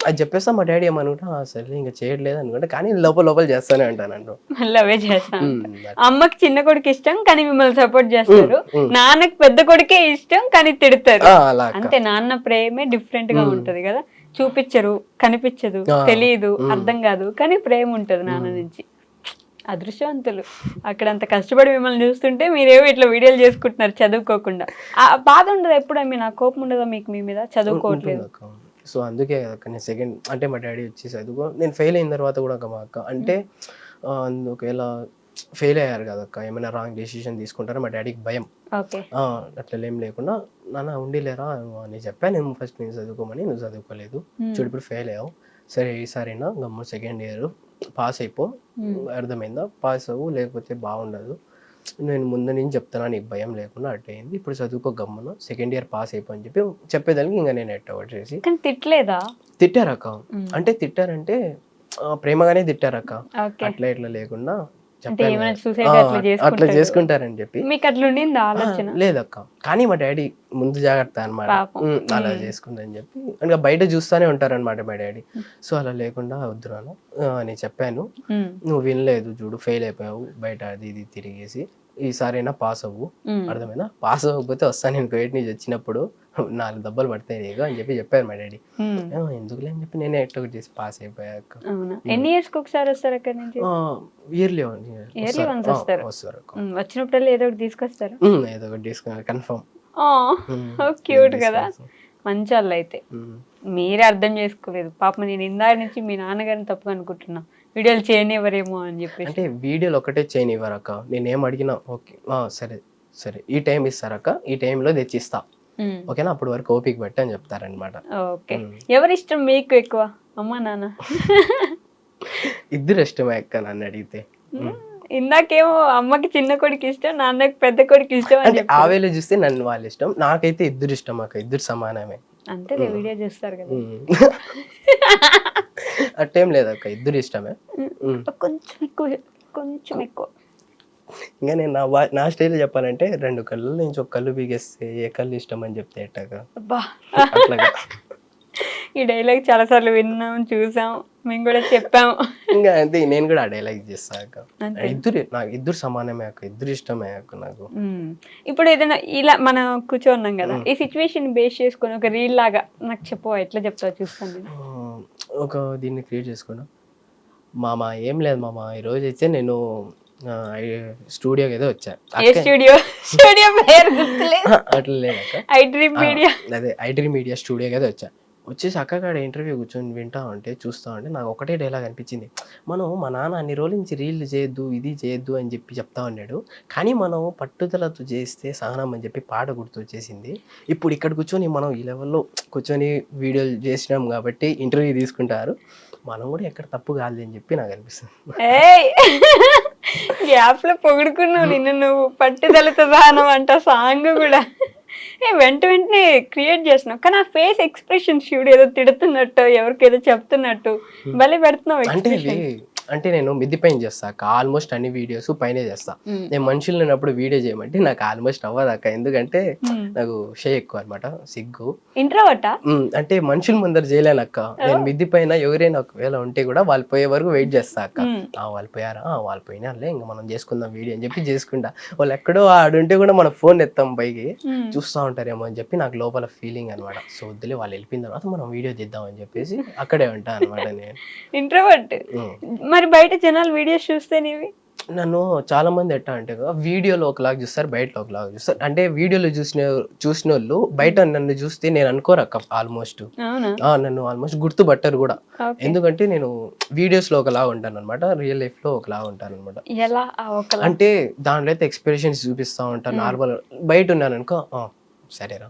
అది చెప్పేస్తా. మా డాడీ ఏమనుకుంటా సరే ఇంకా చేయట్లేదు అనుకుంటా, కానీ లోపల చేస్తానే ఉంటాను. మళ్ళీ అవే చేస్తాను. అమ్మకి చిన్న కొడుకు ఇష్టం కానీ మిమ్మల్ని సపోర్ట్ చేస్తారు, నాన్నకి పెద్ద కొడుకే ఇష్టం కానీ తిడతారు. అంతే, నాన్న ప్రేమే డిఫరెంట్ గా ఉంటది కదా, చూపించరు, కనిపించదు, తెలియదు, అర్థం కాదు, కానీ ప్రేమ ఉంటది నాన్న నుంచి. అదృష్టవంతులు. అక్కడ అంత కష్టపడి మిమ్మల్ని చూస్తుంటే మీరేమో ఇట్లా వీడియోలు చేసుకుంటున్నారు చదువుకోకుండా. ఆ బాధ ఉండదు ఎప్పుడు? నా కోపం ఉండదా మీకు మీ మీద చదువుకోవట్లేదు? సో అందుకే నేను సెకండ్ అంటే మా డాడీ వచ్చి చదువుకో, నేను ఫెయిల్ అయిన తర్వాత కూడా మా అక్క అంటే ఒకవేళ ఫెయిల్ అయ్యారు కదక్క, ఏమైనా రాంగ్ డెసిషన్ తీసుకుంటారో మా డాడీకి భయం. అట్లా ఏం లేకుండా నాన్న ఉండిలేరా అని చెప్పా. నేను ఫస్ట్ నేను చదువుకోమని, నువ్వు చదువుకోలేదు చూడు ఇప్పుడు ఫెయిల్ అయ్యావు, సరే ఈసారైనా గమ్మ సెకండ్ ఇయర్ పాస్ అయిపో, అర్థమైందా, పాస్ అవ్వు లేకపోతే బాగుండదు నేను ముందు నుంచి చెప్తున్నా నీకు భయం లేకుండా అటు అయింది, ఇప్పుడు చదువుకో గమ్మున సెకండ్ ఇయర్ పాస్ అయిపోయి అని చెప్పి చెప్పేదానికి ఇంకా నేను ఎట్ అవుట్ చేసి కానీ తిట్టలేదా? తిట్టారక్క. అంటే తిట్టారంటే ప్రేమగానే తిట్టారక్క, ఓకే. అట్లా ఇట్లా లేకుండా అంటే చెప్పాను ఏమైనా కదా. suicide ఆ, అట్లా అట్లా చేసుకుంటారు. చేసుకుంటారని చెప్పి మీకు అట్లా ఉండిందా ఆలోచన? లేదక్క. కానీ మా డాడీ ముందు జాగ్రత్త అనమాట, పాపం. అలా చేసుకుందని చెప్పి ఇంకా బయట చూస్తానే ఉంటారనమాట మా డాడీ. సో అలా లేకుండా వద్దు నాన్న అని చెప్పాను. ఉమ్, నువ్వు వినలేదు చూడు, ఫెయిల్ అయిపోయావు బయట అది ఇది తిరిగేసి, ఈసారైనా పాస్ అవ్వు, ఉమ్. అర్థమైనా? పాస్ అవ్వకపోతే వస్తాను నేను కువైట్ నుంచి వచ్చినప్పుడు 4 దెబ్బలు పడతాయి నీకు అని చెప్పి చెప్పారు మా డాడీ. ఉమ్. ఎందుకులే అని చెప్పి నేనే ఎట్టో ఒకటి చేసి పాస్ అయిపోయాక. అవునా? ఎన్ని ఇయర్స్ కి ఒకసారి వస్తారు అక్కడి నుంచి? ఇయర్లీ Yearly once వస్తారు. వస్తారు అక్క. వచ్చినప్పుడల్లా ఏదో ఒకటి తీసుకొస్తారు. ఏదో ఒకటి తీసుకున్నా కన్ఫర్మ్. క్యూట్ కదా, మంచి వాళ్ళు అయితే. మీరే అర్థం చేసుకోలేదు పాపం. నేను ఇందాక నుంచి మీ నాన్నగారిని తప్పుగా అనుకుంటున్నా, వీడియోలు చేయనివ్వరేమో అని చెప్పేసి. అంటే వీడియోలు ఒకటే చేయనివ్వరక్క, నేనేం అడిగినా ఓకే సరే సరే ఈ టైం ఇస్తారక్క, ఈ టైంలో తెచ్చిస్తా, ఉమ్, ఓకేనా, అప్పుడు వరకు ఓపిక పెట్టి అని చెప్తారనమాట. ఓకే. ఎవరి ఇష్టం మీకు ఎక్కువ, అమ్మా నాన్న? ఇద్దరు ఇష్టమే అక్క నన్ను అడిగితే. ఇందాకేమో అమ్మకి చిన్న కొడుకు ఇష్టం, నాన్నకి పెద్ద కొడుకు ఇష్టం అని అంటే చెప్పి. ఆ వేళ చూస్తే నన్ను వాళ్ళ ఇష్టం, నాకైతే ఇద్దరు ఇష్టం అక్క, ఇద్దరు సమానమే. అంతే వీడియో చూస్తారు కదా. అట్టేం లేదక్క, ఇద్దరు ఇష్టమే. కొంచెం ఎక్కువ, కొంచెం ఎక్కువ. ఇంకా నేను నా స్టైల్ చెప్పాలంటే 2 కళ్ళు నుంచి ఒక కళ్ళు బీగేస్తే ఏ కళ్ళు ఇష్టం అని చెప్తే ఎట్టాక అబ్బా, అట్లాగా. ఈ డైలాగ్ చాలా సార్లు విన్నాం, చూసాం, మేము కూడా చెప్పాము. ఇంకా అంతే, నేను కూడా ఆ డైలాగ్ చేస్తా అక్క. అంతే. నాకు ఇద్దరు సమానమే అక్క, ఇద్దరు ఇష్టమే అక్క నాకు. ఇప్పుడు ఏదైనా ఇలా మనం కూర్చోన్నాం కదా, ఈ సిచ్యువేషన్ బేస్ చేసుకొని ఒక రీల్ లాగా నాకు చెప్పు, ఎట్లా చెప్తావు చూస్తాను నేను. ఒక దీన్ని క్రియేట్ చేసుకోవడం. మామ ఏం లేదు మామ, ఈరోజు అయితే నేను స్టూడియోకి ఏదో వచ్చా. ఏ స్టూడియో? స్టూడియో పేరు గుర్తులేదు. అట్లా లేదక్క, ఐ డ్రీమ్ మీడియా. అదే ఐడ్రీమ్ మీడియా స్టూడియోకి ఏదో వచ్చా. వచ్చేసి అక్కగాడ ఇంటర్వ్యూ కూర్చొని వింటా ఉంటే చూస్తూ ఉంటే నాకు ఒకటే డైలాగ్ అనిపించింది. మనం మా నాన్న అన్ని రోజుల నుంచి రీల్ చేయొద్దు ఇది చేయొద్దు అని చెప్పి చెప్తా ఉన్నాడు, కానీ మనం పట్టుదలతో చేస్తే సహనం అని చెప్పి పాట గుర్తొచ్చేసింది. ఇప్పుడు ఇక్కడ కూర్చొని మనం ఈ లెవెల్లో కూర్చొని వీడియోలు చేసినాం కాబట్టి ఇంటర్వ్యూ తీసుకుంటారు, మనం కూడా ఎక్కడ తప్పు కాదు అని చెప్పి నాకు అనిపిస్తుంది. గ్యాప్ లో పొగుడుకున్నావు నిన్ను నువ్వు, పట్టుదలతో సహనం అంట సాంగ్ కూడా. వెంట వెంటనే క్రియేట్ చేస్తున్నావు, కానీ ఆ ఫేస్ ఎక్స్ప్రెషన్ చూడు, ఏదో తిడుతున్నట్టు ఎవరికేదో చెప్తున్నట్టు భలే పెడుతున్నావు అంటే expression. అంటే నేను మిద్ది పైన చేస్తా అక్క, ఆల్మోస్ట్ అన్ని వీడియోస్ పైనే చేస్తా. నేను మనుషులు లేనప్పుడు వీడియో చేయమంటే నాకు ఆల్మోస్ట్ అవ్వదు అక్క, ఎందుకంటే నాకు షే ఎక్కువ అనమాట, సిగ్గు. ఇంట్రోవర్టా? అంటే మనుషుల ముందర చేయలేను అక్క. నేను మిద్ది పైన ఎవరైనా ఒకవేళ ఉంటే కూడా వాళ్ళు పోయే వరకు వెయిట్ చేస్తా అక్క. వాళ్ళు పోయారా, వాళ్ళు పోయినారులే, ఇంకా మనం చేసుకుందాం వీడియో అని చెప్పి చేసుకుంటా. వాళ్ళు ఎక్కడో ఆడుంటే కూడా మన ఫోన్ ఎత్తాం పైకి, చూస్తూ ఉంటారేమో అని చెప్పి నాకు లోపల ఫీలింగ్ అనమాట. సో వద్దులే, వాళ్ళు వెళ్ళిపోయిన తర్వాత మనం వీడియో తీద్దాం అని చెప్పేసి అక్కడే ఉంటా అనమాట నేను. ఇంట్రోవర్ట్. మరి బయట జనాలు వీడియోస్ చూస్తే నీవి? నన్ను చాలా మంది ఎట్టా అంటే వీడియోలో ఒకలాగా చూస్తారు, బయట ఒకలాగా చూస్తారు. అంటే వీడియోలో చూసిన వాళ్ళు బయట నన్ను చూస్తే నేను అనుకోరు అక్క, ఆల్మోస్ట్ నన్ను ఆల్మోస్ట్ గుర్తుపట్టరు కూడా. ఎందుకంటే నేను వీడియోస్ లో ఒకలా ఉంటాను అనమాట, రియల్ లైఫ్ లో ఒకలా ఉంటాను అనమాట. ఎలా? అంటే దాంట్లో అయితే ఎక్స్ప్రెషన్స్ చూపిస్తా ఉంటాను, నార్మల్. బయట ఉన్నాను అనుకో సరేరా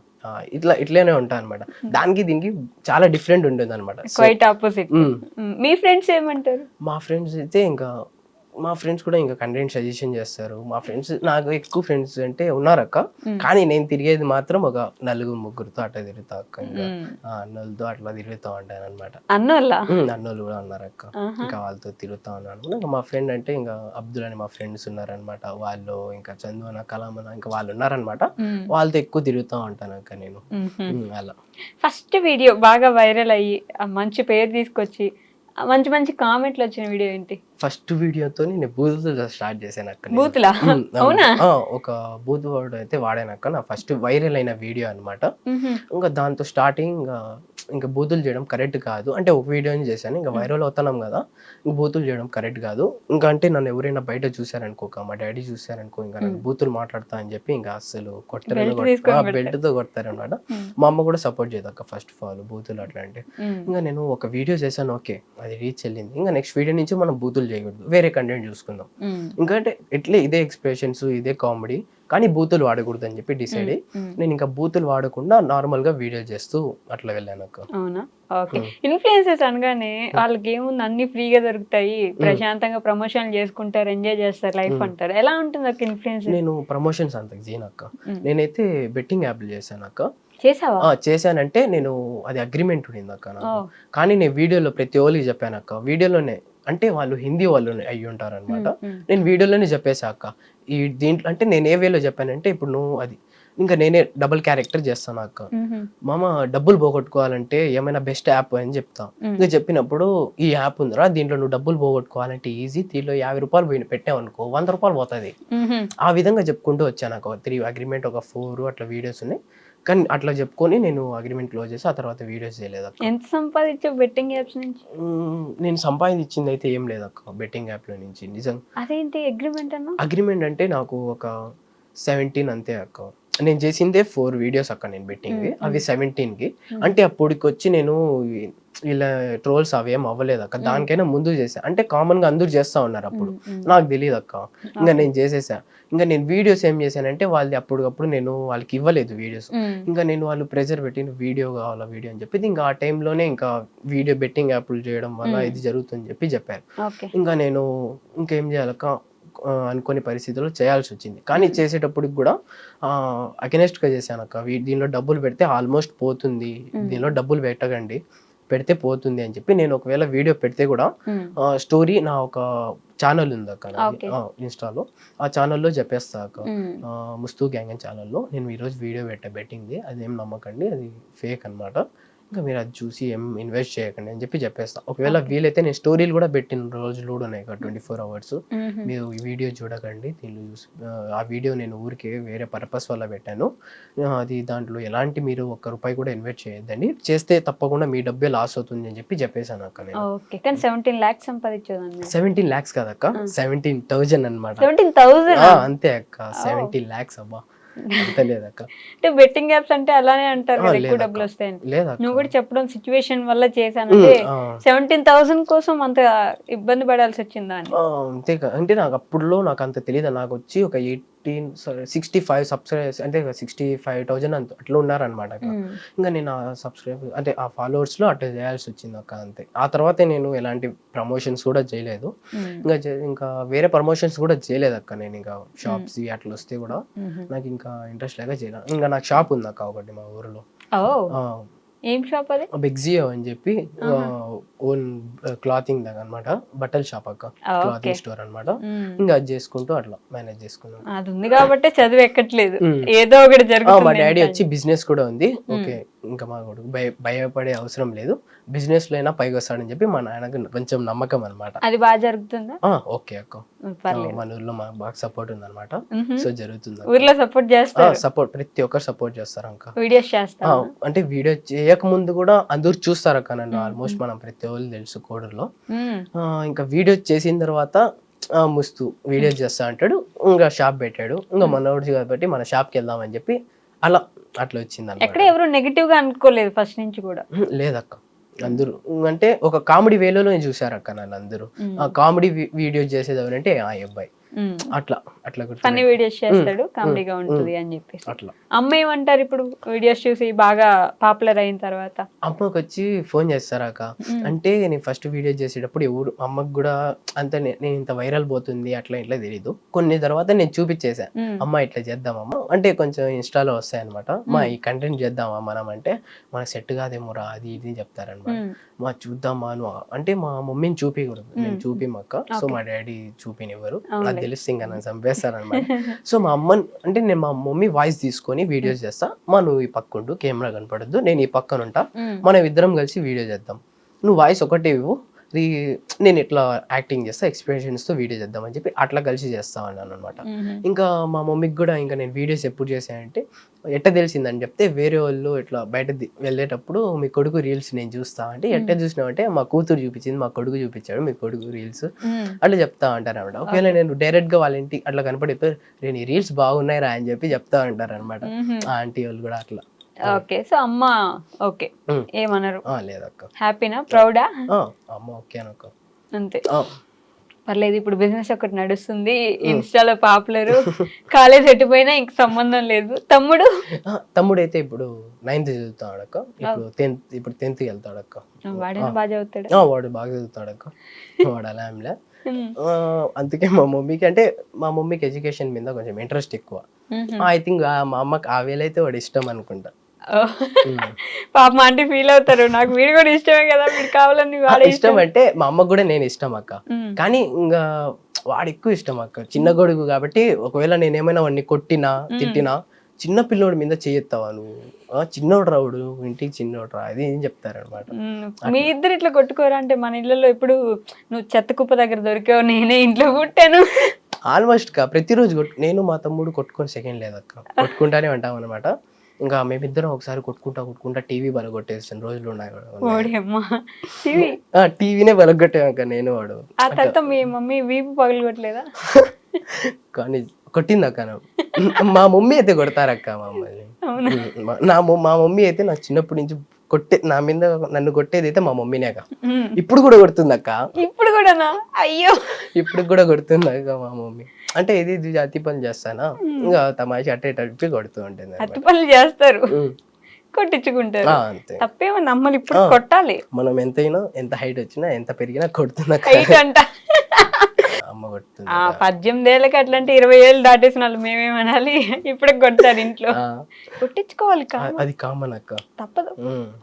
ఇట్లానే ఉంటా అనమాట. దానికి దీనికి చాలా డిఫరెంట్ ఉంటుంది అనమాట, క్వైట్ ఆపోజిట్. మీ ఫ్రెండ్స్ ఏమంటారు? మా ఫ్రెండ్స్ అయితే ఇంకా మా ఫ్రెండ్స్ కూడా ఇంకా కంటెంట్ సజెషన్ చేస్తారు. మా ఫ్రెండ్స్, నాకు ఎక్కువ ఫ్రెండ్స్ అంటే ఉన్నారక్క, కానీ నేను తిరిగేది మాత్రం ఒక 4-3తో అట్లా తిరుగుతా అక్క. ఇంకా అన్నోళ్ళతో అట్లా తిరుగుతూ ఉంటాను అనమాట. అన్నోళ్ళు కూడా ఉన్నారక్క, ఇంకా వాళ్ళతో తిరుగుతా ఉన్నాను. ఇంకా మా ఫ్రెండ్ అంటే ఇంకా అబ్దుల్ అని మా ఫ్రెండ్స్ ఉన్నారనమాట, వాళ్ళు ఇంకా చందు అన్న కలాం అన్న ఇంకా వాళ్ళు ఉన్నారనమాట, వాళ్ళతో ఎక్కువ తిరుగుతూ ఉంటాను అక్క నేను. అలా ఫస్ట్ వీడియో బాగా వైరల్ అయ్యి మంచి పేరు తీసుకొచ్చి మంచి మంచి కామెంట్లు వచ్చిన వీడియో ఏంటి? ఫస్ట్ వీడియోతో నేను బూతులు స్టార్ట్ చేశాను అక్క. బూతులా? అవునా? ఒక బూత్ వర్డ్ అయితే వాడానక్క, నా ఫస్ట్ వైరల్ అయిన వీడియో అనమాట. ఇంకా దాంతో స్టార్టింగ్ ఇంకా బూతులు చేయడం కరెక్ట్ కాదు అంటే ఒక వీడియోని చేశాను, ఇంకా వైరల్ అవుతున్నాం కదా, ఇంక బూతులు చేయడం కరెక్ట్ కాదు. ఇంకా అంటే నన్ను ఎవరైనా బయట చూసారనుకోక, మా డాడీ చూసారనుకో, ఇంకా నన్ను బూతులు మాట్లాడతా అని చెప్పి ఇంకా అసలు బెల్ట్ తో కొడతారనమాట. మా అమ్మ కూడా సపోర్ట్ చేయదు అక్క ఫస్ట్ ఆఫ్ ఆల్ బూతులు అట్లా అంటే. ఇంకా నేను ఒక వీడియో చేశాను, ఓకే అది రీచ్ వెళ్ళింది, ఇంకా నెక్స్ట్ వీడియో నుంచి మనం బూతులు చేయకూడదు, వేరే కంటెంట్ చూసుకుందాం. ఇంకా అంటే ఇట్లే ఇదే ఎక్స్ప్రెషన్స్ ఇదే కామెడీ కానీ బూతులు వాడకూడదు అని చెప్పి డిసైడ్ అయ్యి నేను ఇంకా బూతులు వాడకుండా నార్మల్గా వీడియో చేస్తూ అట్లా వెళ్ళాను అక్క. అవునా, ఓకే. ఇన్ఫ్లుయెన్సర్స్ అనగానే వాళ్ళకి ఏముంది, అన్ని ఫ్రీగా దొరుకుతాయి, ప్రశాంతంగా ప్రమోషన్ చేసుకుంటారు, ఎంజాయ్ చేస్తారు లైఫ్ అంటారు. ఎలా ఉంటుంది అక్క ఇన్ఫ్లుయెన్సర్? నేను ప్రమోషన్స్ అంతకు చేయను అక్క. నేనైతే బెట్టింగ్ యాప్లు చేశాను అక్క. చేసావా? చేశానంటే నేను అది అగ్రిమెంట్ ఉండింది అక్క నాకు. కానీ నేను వీడియోలో ప్రతి ఒక్కరికి చెప్పాను అక్క. వీడియోలోనే అంటే వాళ్ళు హిందీ వాళ్ళు అయ్యి ఉంటారు అనమాట. నేను వీడియోలోనే చెప్పేసా అక్క. ఈ దీంట్లో అంటే నేను ఏ వేలో చెప్పానంటే ఇప్పుడు నువ్వు అది ఇంకా నేనే డబుల్ క్యారెక్టర్ చేస్తాను అక్క. మామ డబ్బులు పోగొట్టుకోవాలంటే ఏమైనా బెస్ట్ యాప్ అని చెప్తా. ఇంకా చెప్పినప్పుడు ఈ యాప్ ఉందిరా, దీంట్లో నువ్వు డబ్బులు పోగొట్టుకోవాలంటే ఈజీ, దీంట్లో 50 రూపాయలు పెట్టావు అనుకో 100 రూపాయలు పోతుంది. ఆ విధంగా చెప్పుకుంటూ వచ్చాను అక్క. 3 అగ్రిమెంట్, ఒక 4 అట్లా వీడియోస్ ఉన్నాయి. కానీ అట్లా చెప్పుకొని నేను అగ్రిమెంట్ క్లోజ్ చేసి ఆ తర్వాత వీడియోస్ చేయలేదు అక్క. ఎంత సంపాదించావు బెట్టింగ్ యాప్స్ నుంచి? నేను సంపాదించింది అయితే ఏం లేదు అక్క బెట్టింగ్ యాప్ లో నుంచి. నిజంగా అదేంటి అగ్రిమెంట్ అన్న? అగ్రిమెంట్ అంటే నాకు ఒక 17 అంతే అక్క. నేను చేసిందే 4 వీడియోస్ అక్క నేను బెట్టింగ్, అవి 17కి. అంటే అప్పటికి వచ్చి నేను ఇలా ట్రోల్స్ అవేం అవ్వలేదు అక్క. దానికైనా ముందు చేసా. అంటే కామన్ గా అందరూ చేస్తా ఉన్నారు అప్పుడు, నాకు తెలియదు అక్క. ఇంకా నేను చేసేసా. ఇంకా నేను వీడియోస్ ఏం చేశానంటే వాళ్ళది అప్పటికప్పుడు నేను వాళ్ళకి ఇవ్వలేదు వీడియోస్. ఇంకా నేను వాళ్ళు ప్రెజర్ పెట్టి వీడియో కావాలా వీడియో అని చెప్పి ఇంకా ఆ టైంలోనే ఇంకా వీడియో బెట్టింగ్ యాప్లు చేయడం వల్ల ఇది జరుగుతుందని చెప్పారు. ఇంకా నేను ఇంకేం చేయాలక్క అనుకోని పరిస్థితుల్లో చేయాల్సి వచ్చింది. కానీ చేసేటప్పటికి కూడా అగెనెస్ట్ గా చేశాను అక్క. దీనిలో డబ్బులు పెడితే ఆల్మోస్ట్ పోతుంది, దీనిలో డబ్బులు పెడితే పోతుంది అని చెప్పి నేను ఒకవేళ వీడియో పెడితే కూడా స్టోరీ నా ఒక ఛానల్ ఉంది అక్క ఇన్స్టాలో, ఆ ఛానల్లో చెప్పేస్తా అక్క. ముస్తూ గ్యాంగ్ అని ఛానల్లో నేను ఈరోజు వీడియో బెట్టింగ్ది, అదేం నమ్మకండి, అది ఫేక్ అనమాట, ఇంకా మీరు అది చూసి ఏం ఇన్వెస్ట్ చేయకండి అని చెప్పేస్తా. ఒకవేళ వీలైతే నేను స్టోరీలు కూడా పెట్టిన రోజులు కూడా ఉన్నాయి 24 hours. మీరు ఈ వీడియో చూడకండి, దీనిలో చూసి ఆ వీడియో నేను ఊరికే వేరే పర్పస్ వల్ల పెట్టాను, అది దాంట్లో ఎలాంటి మీరు 1 రూపాయి కూడా ఇన్వెస్ట్ చేయొద్దండి, చేస్తే తప్పకుండా మీ డబ్బే లాస్ అవుతుంది అని చెప్పేసాను అక్క నేను. 17 lakhs సంపాదించేదాన్ని. 17 lakhs కాదక్క, 17,000 అనమాట. 17,000 అంతే అక్క. 17 lakhs అబ్బా, అంత లేదక్క. అంటే బెట్టింగ్ యాప్స్ అంటే అలానే అంటారు కదా, ఎక్కువ డబ్బులు వస్తాయని. నువ్వు కూడా చెప్పడం సిచ్యువేషన్ వల్ల చేశాను, 17,000 కోసం అంత ఇబ్బంది పడాల్సి వచ్చిందా అని? అంతే. అంటే నాకు అప్పుడులో నాకు అంత తెలియదు. నాకు వచ్చి ఒక 65 సబ్స్క్రైబర్స్, అంటే 65,000 అంత అట్లా ఉన్నారనమాట. ఇంకా నేను ఆ సబ్స్క్రైబర్ అంటే ఆ ఫాలోవర్స్ లో అట్లా చేయాల్సి వచ్చింది అక్క, అంతే. ఆ తర్వాత నేను ఎలాంటి ప్రమోషన్స్ కూడా చేయలేదు. ఇంకా వేరే ప్రమోషన్స్ కూడా చేయలేదు అక్క. నేను ఇంకా షాప్స్ అట్లా వస్తే కూడా నాకు ఇంకా ఇంట్రెస్ట్ లేక చేయలేదు. ఇంకా నాకు షాప్ ఉంది అక్క ఒకటి మా ఊరిలో. ఏం షాప్ అది? బిగ్జియో అని చెప్పి ఓన్ క్లాతింగ్ దగ్గర అనమాట, బట్టల షాప్ అక్క, క్లాతింగ్ స్టోర్ అనమాట. ఇంకా అది చేసుకుంటూ అట్లా మేనేజ్ చేసుకున్నాను. అది ఉంది కాబట్టి చదువు ఎక్కట్లేదు, ఏదో ఒకటి జరుగుతుంది. మా డాడీ వచ్చి బిజినెస్ కూడా ఉంది. ఓకే, ఇంకా మా కొడుకు భయపడే అవసరం లేదు, బిజినెస్ లో అయినా పైకి వస్తాడని చెప్పి మా నాన్నకి కొంచెం నమ్మకం అనమాట. అది బాగా జరుగుతుందా? ఓకే అక్క, మన ఊర్లో మాకు బాగా సపోర్ట్ ఉంది అనమాట. సో జరుగుతుంది. ఊర్లో సపోర్ట్ చేస్తారు? సపోర్ట్ ప్రతి ఒక్కరు సపోర్ట్ చేస్తారు అక్క. వీడియోస్ చేస్తా అంటే వీడియో చేయక ముందు కూడా అందరూ చూస్తారు అక్క నన్ను. ఆల్మోస్ట్ మనం ప్రతి ఒళ్ళు తెలుసు కోడూరులో. ఇంకా వీడియో చేసిన తర్వాత ముస్తూ వీడియో చేస్తా అంటాడు, ఇంకా షాప్ పెట్టాడు, ఇంకా మనోడు కాబట్టి మన షాప్కి వెళ్దాం అని చెప్పి అట్లా వచ్చింది అన్నమాట. ఎక్కడ ఎవరు నెగిటివ్ గా అనుకోలేదు ఫస్ట్ నుంచి కూడా? లేదక్క, అందరూ అంటే ఒక కామెడీ వేలోనే చూసారు అక్క నన్ను అందరూ. ఆ కామెడీ వీడియో చేసేది ఎవరంటే ఆ అబ్బాయి అట్లా ఫన్నీ వీడియోస్ చేస్తాడు, కామెడీగా ఉంటుంది అని చెప్పేసి. అట్లా అమ్మ ఏమంటారు ఇప్పుడు వీడియోస్ చూసి బాగా పాపులర్ అయిన తర్వాత? అమ్మకి వచ్చి ఫోన్ చేస్తారాక. అంటే నేను ఫస్ట్ వీడియో చేసేటప్పుడు ఎవరు అమ్మకి కూడా అంత నేను ఇంత వైరల్ పోతుంది అట్లా ఇట్లా తెలీదు. కొన్ని తర్వాత నేను చూపించేసా, అమ్మ ఇట్లా చేద్దామమ్మా అంటే కొంచెం ఇన్స్టాలో వస్తాయి అనమాట, మా ఈ కంటెంట్ చేద్దామా మనం అంటే మనకు సెట్ కాదేమో రా అది ఇది చెప్తారనమాట. మా చూద్దామా నువ్వు అంటే మా మమ్మీని చూపించకూడదు, నేను చూపిమక్క. సో మా డాడీ చూపినివ్వరు, అది తెలిస్తే ఇంకా నన్ను చంపేస్తారనమాట. సో మా అమ్మ అంటే నేను మా మమ్మీ వాయిస్ తీసుకొని వీడియోస్ చేస్తా, నువ్వు ఈ పక్కుండు కెమెరా కనపడద్దు, నేను ఈ పక్కన ఉంటా, మనం ఇద్దరం కలిసి వీడియో చేద్దాం, నువ్వు వాయిస్ ఒకటే ఇవ్వు, నేను ఇట్లా యాక్టింగ్ చేస్తా, ఎక్స్ప్రెషన్స్ తో వీడియో చేద్దామని చెప్పి అట్లా కలిసి చేస్తా అన్నాను అనమాట. ఇంకా మా మమ్మీకి కూడా ఇంకా నేను వీడియోస్ ఎప్పుడు చేశానంటే ఎట్ట తెలిసిందని చెప్తే, వేరే వాళ్ళు ఇట్లా బయట వెళ్ళేటప్పుడు మీ కొడుకు రీల్స్ నేను చూస్తా అంటే, ఎట్ట చూసినామంటే మా కూతురు చూపించింది, మా కొడుకు చూపించాడు మీ కొడుకు రీల్స్ అట్లా చెప్తా అంటారు అనమాట. ఒకవేళ నేను డైరెక్ట్ గా వాళ్ళ ఇంటికి అట్లా కనపడిపోయి నేను ఈ రీల్స్ బాగున్నాయి రా అని చెప్పి చెప్తా అంటారు అనమాట ఆ ఆంటీ వాళ్ళు కూడా అట్లా. ఓకే, సో అమ్మ ఓకే ఏమన్నారు? లేదక్క, హ్యాపీనా, ప్రౌడా? అమ్మ ఓకే అనక్క, అంతే. పర్లేదు ఇప్పుడు బిజినెస్ ఒకటి నడుస్తుంది, ఇన్స్టాలో పాపులర్, కాలేజ్ ఎట్టిపోయినా ఇంక సంబంధం లేదు. తమ్ముడు అయితే ఇప్పుడు 9th చదువుతాడు అక్క, ఇప్పుడు 10th వెళ్తాడు అక్క. వాడైనా బాగా చదువుతాడు. వాడు బాగా చదువుతాడు అక్క, వాడు అలా ఏంలే. అందుకే మా మమ్మీకి ఎడ్యుకేషన్ మీద కొంచెం ఇంట్రెస్ట్ ఎక్కువ. ఐ థింక్ మా అమ్మకి ఆ వేలైతే వాడు ఇష్టం అనుకుంటా. పాప ఆంటీ ఫీల్ అవుతారు, నాకు వీడు కూడా ఇష్టమే కదా, వీడు కావాలని వాడే ఇష్టం. అంటే మా అమ్మకు కూడా నేను ఇష్టం అక్క, కానీ ఇంకా వాడు ఎక్కువ ఇష్టం అక్క. చిన్న గొడుగు కాబట్టి ఒకవేళ నేనేమైనా వాడిని కొట్టినా తిట్టినా, చిన్న పిల్లోడి మీద చేయెత్తావా నువ్వు, చిన్నోడు రావుడు ఇంటికి చిన్నోడు రా, అది ఏం చెప్తారనమాట. మీ ఇద్దరు ఇట్లా కొట్టుకోరా? అంటే మన ఇళ్ళలో ఇప్పుడు నువ్వు చెత్త కుప్ప దగ్గర దొరికావు, నేనే ఇంట్లో పుట్టాను. ఆల్మోస్ట్ కా ప్రతిరోజు నేను మా తమ్ముడు కొట్టుకొని సెకండ్ లేదక్క, కొట్టుకుంటానే ఉంటాం అనమాట. ఇంకా మేమిద్దరం ఒకసారి కొట్టుకుంటా టీవీ బలగొట్టేస్తాను రోజులు ఉన్నాయి. టీవీనే బలగొట్టాక నేను వాడు. ఆ తర్వాత మీ మమ్మీ వీపు పగలగొట్టలేదా? కానీ కొట్టింది అక్క. మా మమ్మీ అయితే కొడతారక్క మమ్మల్ని. మా మమ్మీ అయితే నాకు చిన్నప్పటి నుంచి నా మీద నన్ను కొట్టేది అయితే మా మమ్మీనే అక్క. ఇప్పుడు కూడా కొడుతుంది అక్క. ఇప్పుడు కూడానా? అయ్యో, ఇప్పుడు కూడా కొడుతుంది అక్క మా మమ్మీ. అంటే ఇది అతి పనులు చేస్తానా, ఇంకా తమాషి అట్టే కొడుతూ ఉంటుంది. అతి పనులు చేస్తారు, కొట్టించుకుంటారు. తప్పేమన్నా అమ్మలు ఇప్పుడు కొట్టాలి. మనం ఎంత హైట్ వచ్చినా ఎంత పెరిగినా కొడుతున్నా హైట్ అంట. అమ్మ కొడుతుంది. 18 ఏళ్ళకి అట్లాంటి 20 ఏళ్ళు దాటేసిన వాళ్ళు మేమేమనాలి? ఇప్పుడు కొడతారు ఇంట్లో, కొట్టించుకోవాలి. అది కామన్ అక్క, తప్పదు.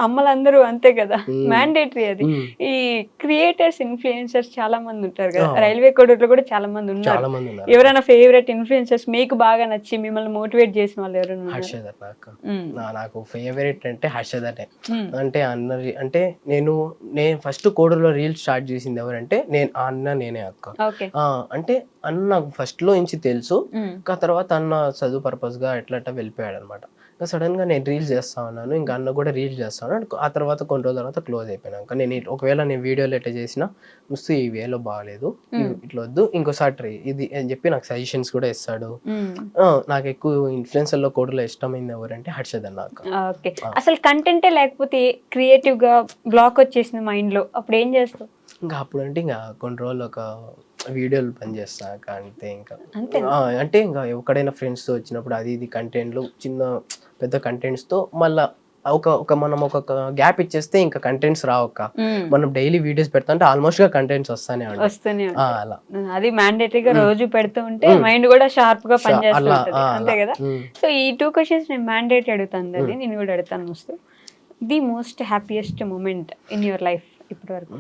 అమ్మలందరూ అంతే కదా, మ్యాండేటరీ అది. ఈ క్రియేటర్స్ ఇన్ఫ్లుయెన్సర్స్ చాలా మంది ఉంటారు కదా, రైల్వే కోడూరులో కూడా చాలా మంది ఉన్నారు. ఎవరైనా ఫేవరెట్ ఇన్ఫ్లుయెన్సర్స్ మీకు బాగా నచ్చి మిమ్మల్ని మోటివేట్ చేసిన వాళ్ళు ఎవరైనా? హర్షద్ అక్క, నాకు ఫేవరెట్ అంటే హర్షద్ అంటే అంటే నేను ఫస్ట్ కోడూరులో రీల్స్ స్టార్ట్ చేసింది ఎవరంటే నేనే అక్క. అంటే అన్న నాకు ఫస్ట్ లో నుంచి తెలుసు, తర్వాత అన్న చదువు పర్పస్ గా ఎట్లా వెళ్ళిపోయాడు అనమాట. ఇంకా సడన్ గా నేను రీల్స్ చేస్తా ఉన్నాను, ఇంకా అన్న కూడా రీల్స్ చేస్తాను. ఆ తర్వాత కొన్ని రోజుల తర్వాత క్లోజ్ అయిపోయినాక ఒకవేళ నేను వీడియోలు ఎట్లా చేసినా ముస్తు ఈ వేలో బాగాలేదు, ఇట్లా వద్దు, ఇంకోసారి ట్రై ఇది అని చెప్పి నాకు సజెషన్స్ కూడా ఇస్తాడు. నాకు ఎక్కువ ఇన్ఫ్లుయెన్సర్ లో కోడలో ఇష్టమైంది ఎవరంటే హర్షద్ అన్న. అసలు కంటెంటే లేకపోతే క్రియేటివ్ గా బ్లాక్ వచ్చేసింది మైండ్ లో, అప్పుడు ఏం చేస్తావు? ఇంకా అప్పుడు అంటే ఇంకా కొన్ని రోజులు ఒక వీడియోలు పనిచేస్తాక అంతే. ఇంకా అంటే ఇంకా ఎక్కడైనా ఫ్రెండ్స్తో వచ్చినప్పుడు అది ఇది కంటెంట్లు చిన్న పెద్ద కంటెంట్స్తో మళ్ళీ మనం ఒక గ్యాప్ ఇచ్చేస్తే ఇంకా కంటెంట్స్ రావక్క. మనం డైలీ వీడియోస్ పెడతా అంటే ఆల్మోస్ట్ గా కంటెంట్స్ వస్తానే అలా. అది మ్యాండేటరీగా రోజు పెడుతూ ఉంటే మైండ్ కూడా షార్ప్ గా పనిచేస్తుంది, అంతే కదా. సో ఈ 2 క్వశ్చన్స్ నేను మ్యాండేటరీ అడుగుతాను, అది నేను కూడా అడుగుతాను. Most the most happiest moment in your life ఇప్పటి వరకు?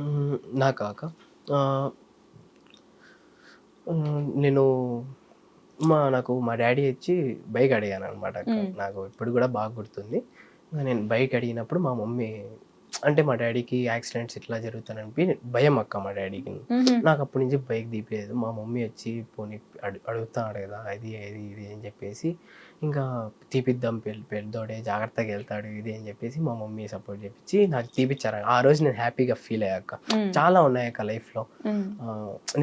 నాకు మా డాడీ వచ్చి బైక్ అడిగాను అనమాట. నాకు ఇప్పుడు కూడా బాగా గుర్తుంది. నేను బైక్ అడిగినప్పుడు మా మమ్మీ అంటే మా డాడీకి యాక్సిడెంట్స్ ఇట్లా జరుగుతానని భయం అక్క మా డాడీకి. నాకు అప్పటి నుంచి బైక్ తీపిలేదు. మా మమ్మీ వచ్చి పోనీ అడుగుతాడు కదా అది ఇది అని చెప్పేసి ఇంకా తీపిద్దాం, పెద్దోడే జాగ్రత్తగా వెళ్తాడు ఇది అని చెప్పేసి మా మమ్మీ సపోర్ట్ చేపించి నాకు తీపిచ్చారు. ఆ రోజు నేను హ్యాపీగా ఫీల్ అయ్యాక. చాలా ఉన్నాయి అక్క లైఫ్లో.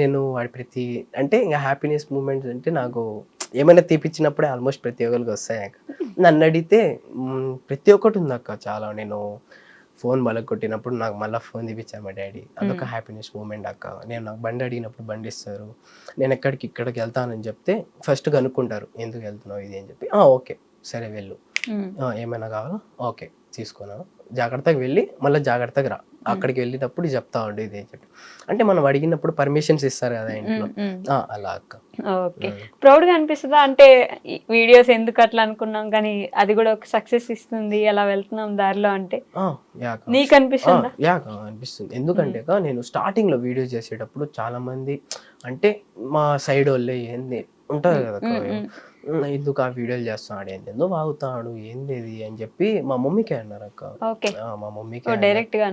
నేను వాడి ప్రతి అంటే ఇంకా హ్యాపీనెస్ మూమెంట్స్ అంటే నాకు ఏమైనా తీపిచ్చినప్పుడే ఆల్మోస్ట్ ప్రతి ఒక్కరికి వస్తాయక్క. నన్ను అడిగితే ప్రతి ఒక్కటి ఉంది అక్క చాలా. నేను ఫోన్ బలగ కొట్టినప్పుడు నాకు మళ్ళీ ఫోన్ తీపిచ్చారు మా డాడీ, అదొక హ్యాపీనెస్ మూమెంట్ అక్క. నేను నాకు బండి అడిగినప్పుడు బండి ఇస్తారు. నేను ఇక్కడికి వెళ్తానని చెప్తే ఫస్ట్ కనుక్కుంటారు ఎందుకు వెళ్తున్నావు ఇది అని చెప్పి, ఓకే సరే వెళ్ళు, ఏమైనా కావాలా ఓకే తీసుకున్నా, జాగ్రత్తగా వెళ్ళి మళ్ళీ జాగ్రత్తగా రా, అక్కడికి వెళ్ళేటప్పుడు చెప్తా ఉండు ఇది అని చెప్పి. అంటే మనం అడిగినప్పుడు పర్మిషన్స్ ఇస్తారు కదా ఇంట్లో, అలా అక్క. ఓకే, ప్రౌడ్ గా అనిపిస్తుందా? అంటే వీడియోస్ ఎందుకు అట్లా అనుకున్నాం కానీ అది కూడా ఒక సక్సెస్ ఇస్తుంది అలా వెళ్తున్నాం దారిలో అంటే నీకు అనిపిస్తుందా? అనిపిస్తుంది. ఎందుకంటే నేను స్టార్టింగ్ లో వీడియోస్ చేసేటప్పుడు చాలా మంది అంటే మా సైడ్ వాళ్ళే ఏంది ఉంటారు కదా, ఎందుకు ఆ వీడియోలు చేస్తున్నాడు, ఏందో వాగుతాడు ఏంది అని చెప్పి మా మమ్మీకే అన్నారు అక్క. మా మమ్మీకి డైరెక్ట్ గా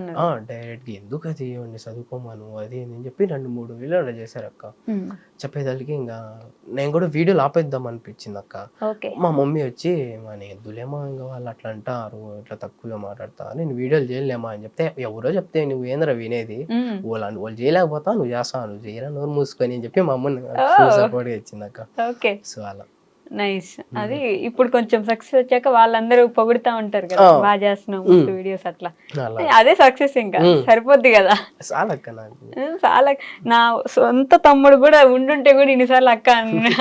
ఎందుకు అది చదువుకోమను అది అని చెప్పి 2-3 వీడియోలు అలా చేశారు అక్క. చెప్పేదానికి ఇంకా నేను కూడా వీడియోలు ఆపేద్దాం అనిపించింది అక్క. మా మమ్మీ వచ్చి మన ఎద్దులేమో ఇంకా వాళ్ళు అట్లా అంటారు, ఇట్లా తక్కువగా మాట్లాడతారు, నేను వీడియోలు చేయలేమా అని చెప్తే ఎవరో చెప్తే నువ్వు ఏంద్రా వినేది, వాళ్ళు చేయలేకపోతా నువ్వు చేస్తావు, నువ్వు చేయరా నోరు మూసుకొని అని చెప్పి మా అమ్మని సపోర్ట్గా ఇచ్చింది అక్క. సో అలా నైస్. అది ఇప్పుడు కొంచెం సక్సెస్ వచ్చాక వాళ్ళందరూ పొగుడుతా ఉంటారు కదా, బాగా చేస్తున్నావు వీడియోస్ అట్లా. అలా అదే సక్సెస్, ఇంకా సరిపోద్ది కదా. చాలా అక్క నాకు చాలా. నా సొంత తమ్ముడు కూడా ఉండుంటే కూడా ఇన్నిసార్లు అక్క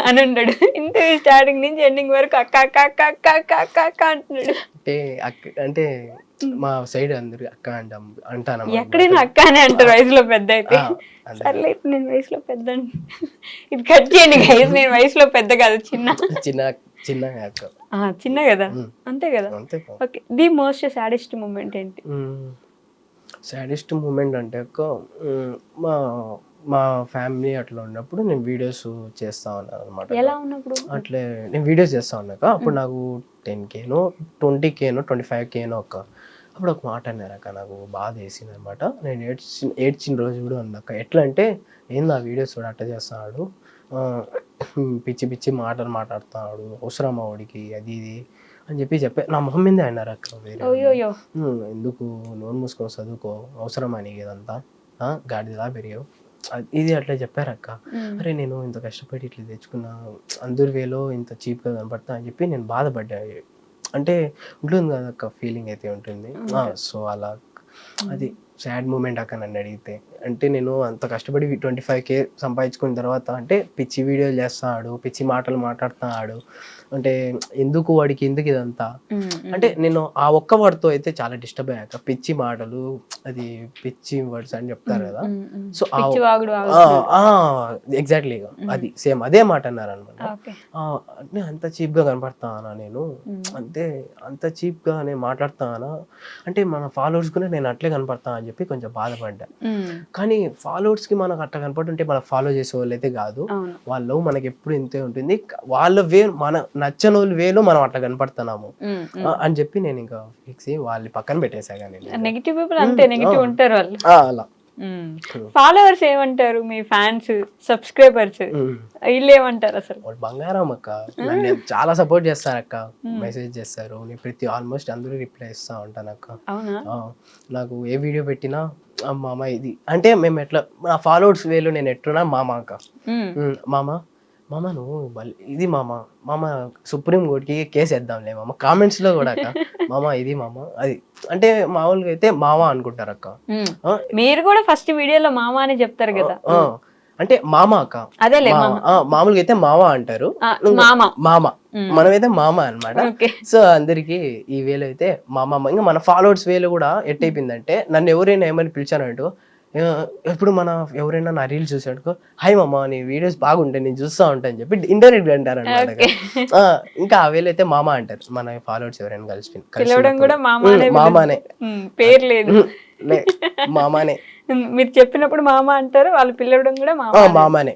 అని ఉంటాడు. ఇంత స్టార్టింగ్ నుంచి ఎండింగ్ వరకు అక్క అక్క అక్క అక్క అక్క అక్క అక్క అంటున్నాడు. అంటే అక్క అంటే మా సైడ్ అందరు అక్క అంటాను. ఎక్కడైనా అక్క అని అంటారు వయసులో పెద్ద అయితే. సర్లే ఇప్పుడు నేను వయసులో పెద్ద ఇది కట్ చేయండి గైస్, నేను వయసులో పెద్ద కాదు, చిన్న చిన్నగా అక్క. చిన్న కదా, అంతే కదా. Okay, the most saddest moment ఏంటి? సాడెస్ట్ మూమెంట్ అంటే అక్క మా మా ఫ్యామిలీ అట్లా ఉన్నప్పుడు నేను వీడియోస్ చేస్తా ఉన్నాను అనమాట. ఎలా ఉన్నప్పుడు? అట్లే నేను వీడియోస్ చేస్తా ఉన్నాక అప్పుడు నాకు 10Kనో 20Kనో 25Kనో అక్క. అప్పుడు ఒక మాట అన్నారు అక్క, నాకు బాధ వేసింది అనమాట. నేను ఏడ్చిన రోజు కూడా ఉందక్క. ఎట్లా అంటే ఏంది ఆ వీడియోస్ కూడా అట్ట చేస్తున్నాడు, పిచ్చి పిచ్చి మాటలు మాట్లాడుతున్నాడు, అవసరమా వాడికి అది ఇది అని చెప్పి నా మొహం మీదే అన్నారు అక్క. ఎందుకు నోరు మూసుకొని చదువుకో, అవసరమా నీకు ఇదంతా, గాడిలా పెరిగావు ఇది అట్లా చెప్పారు అక్క. అరే నేను ఇంత కష్టపడి ఇట్లా తెచ్చుకున్నా, అందరి వేలో ఇంత చీప్గా కనపడతా అని చెప్పి నేను బాధపడ్డా. అంటే ఉంటుంది కదా అక్క, ఫీలింగ్ అయితే ఉంటుంది. సో అలా అది సాడ్ మూమెంట్ అక్క నన్ను అడిగితే. అంటే నేను అంత కష్టపడి 25K సంపాదించుకున్న తర్వాత అంటే పిచ్చి వీడియోలు చేస్తున్నాడు, పిచ్చి మాటలు మాట్లాడుతున్నాడు, అంటే ఎందుకు వాడికి ఎందుకు ఇదంతా. అంటే నేను ఆ ఒక్క వర్డ్తో అయితే చాలా డిస్టర్బ్ అయ్యాక, పిచ్చి మాటలు అది పిచ్చి వర్డ్స్ అని చెప్తారు కదా. సో ఎగ్జాక్ట్లీ అది సేమ్ అదే మాట అన్నారు అనమాట. అంటే అంత చీప్గా కనపడతానా నేను, అంటే అంత చీప్గా నేను మాట్లాడుతానా, అంటే మన ఫాలోవర్స్ కూడా నేను అట్లే కనపడతాను అని చెప్పి కొంచెం బాధపడ్డా. కానీ ఫాలోవర్స్ కి మనకు అట్లా కనపడుతుంటే మనకు ఫాలో చేసే వాళ్ళు అయితే కాదు, వాళ్ళు మనకి ఎప్పుడు ఇంతే ఉంటుంది, వాళ్ళ వే మన నచ్చని వాళ్ళు వేలో మనం అట్లా కనపడుతున్నాము అని చెప్పి నేను ఇంకా ఫిక్స్ అయ్యి వాళ్ళని పక్కన పెట్టేసా. కానీ నెగిటివ్ పీపుల్ అంతే, నెగిటివ్ ఉంటారు వాళ్ళు. అలా ఫాలోవర్స్ ఏమంటారు, మీ ఫ్యాన్స్ సబ్స్క్రైబర్స్ వీళ్ళు ఏమంటారు? అసలు వాళ్ళు బంగారం అక్క, నన్ను చాలా సపోర్ట్ చేస్తారు అక్క, మెసేజ్ చేస్తారు, నేను ప్రతి ఆల్మోస్ట్ అందరూ రిప్లై ఇస్తా ఉంటాను అక్క. నాకు ఏ వీడియో పెట్టినా మామ ఇది అంటే మేము ఎట్లా నా ఫాలోవర్స్ వేలు నేను ఎట్లున్నా మామ అక్క, మామ నువ్వు ఇది మామ సుప్రీం కోర్టుకి కేసు వేద్దాంలే మామ, కామెంట్స్ లో కూడా అక్క మామ ఇది మామ అది, అంటే మామూలుగా అయితే మామ అనుకుంటారు అక్క. మీరు కూడా ఫస్ట్ వీడియోలో మామ అని చెప్తారు కదా, అంటే మామ అక్క, అదేలే మామూలుగా అయితే మామ అంటారు, మామ మనమైతే మామ అనమాట. సో అందరికి ఈ వేలు అయితే మామ. ఇంకా మన ఫాలోవర్స్ వేలు కూడా ఎట్టయిపోయిందంటే నన్ను ఎవరైనా ఏమని పిలిచానంటూ, ఇప్పుడు మన ఎవరైనా నా రీల్స్ చూసాడుకో, హాయ్ మామ నీ వీడియోస్ బాగుంటాయి నేను చూస్తా ఉంటా అని చెప్పి ఇండైరెక్ట్ గా అంటారు అనమాట. ఇంకా ఆ వేలు అయితే మామ అంటారు మన ఫాలోవర్స్ ఎవరైనా కలిసి. మామానే పేరు లేదు, మామానే మీరు చెప్పినప్పుడు మామ అంటారు, వాళ్ళు పిలవడం కూడా మామానే.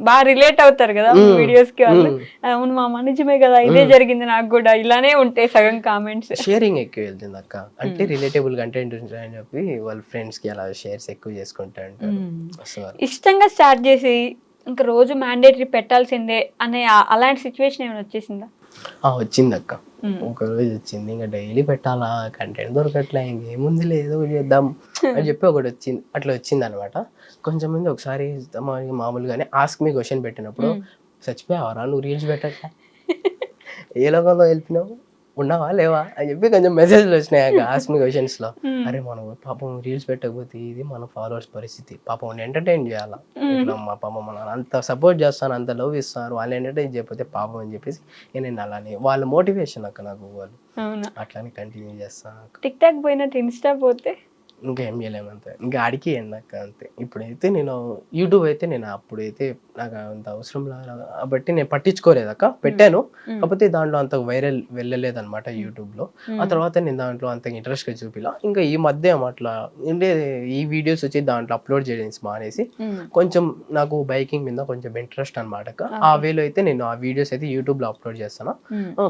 బాగా రిలేట్ అవుతారు కదా వీడియోస్ కి వాళ్ళు. అవును మామ నిజమే కదా, ఇదే జరిగింది నాకు కూడా, ఇలానే ఉంటాయి సగం కామెంట్స్. షేరింగ్ ఎక్కువ వెళ్తుంది అక్క, అంటే రిలేటబుల్ కంటెంట్ అని చెప్పి వాళ్ళ ఫ్రెండ్స్ కి అలా షేర్స్ ఎక్కువ చేసుకుంటా ఉంటారు. ఇష్టంగా స్టార్ట్ చేసి ఇంకా రోజు మ్యాండేటరీ పెట్టాల్సిందే అనే అలాంటి సిచ్యువేషన్ ఏమైనా వచ్చేసిందా? వచ్చింది అక్క, ఒక రోజు వచ్చింది. ఇంకా డైలీ పెట్టాలా, కంటెంట్ దొరకట్లే, ఇంకేముంది లేదు చేద్దాం అని చెప్పి ఒకటి వచ్చింది. అట్లా వచ్చింది అనమాట. కొంచెం మంది ఒకసారి మామూలుగానే ఆస్క్ మీ క్వశ్చన్ పెట్టినప్పుడు, చచ్చిపోయావరా నువ్వు రీల్స్ పెట్టట్లే, ఏ లోకంలో వెళ్తున్నావు, ఉన్నావా లేవా అని చెప్పి కొంచెం మెసేజ్లు వచ్చినాయి ఆస్క్ మీ క్వశ్చన్స్ లో. అరే మనం పాపం రీల్స్ పెట్టకపోతే ఇది మన ఫాలోవర్స్ పరిస్థితి, పాపం ఎంటర్టైన్ చేయాలా, ఇట్లా మా పాపం మనం అంత సపోర్ట్ చేస్తాను, అంత లవ్ ఇస్తారు, వాళ్ళు ఎంటర్టైన్ చేయకపోతే పాపం అని చెప్పేసి నేను అలానే వాళ్ళ మోటివేషన్ అక్క నాకు, వాళ్ళు అట్లానే కంటిన్యూ చేస్తాను. టిక్ టాక్ పోయినట్టు ఇన్స్టా పోతే ఇంకా ఏం చేయలేమంతే, ఇంకా అడిగి అక్క అంతే. ఇప్పుడైతే నేను యూట్యూబ్ అయితే నేను అప్పుడైతే నాకు అంత అవసరం కాబట్టి నేను పట్టించుకోలేదక్క, పెట్టాను కాకపోతే దాంట్లో అంత వైరల్ వెళ్ళలేదన్నమాట యూట్యూబ్ లో. ఆ తర్వాత నేను దాంట్లో అంత ఇంట్రెస్ట్ గా చూపిలా. ఇంకా ఈ మధ్య అట్లా అంటే ఈ వీడియోస్ వచ్చి దాంట్లో అప్లోడ్ చేయడం మానేసి కొంచెం నాకు బైకింగ్ మీద కొంచెం ఇంట్రెస్ట్ అనమాట. ఆ వేలో అయితే నేను ఆ వీడియోస్ అయితే యూట్యూబ్ లో అప్లోడ్ చేస్తాను,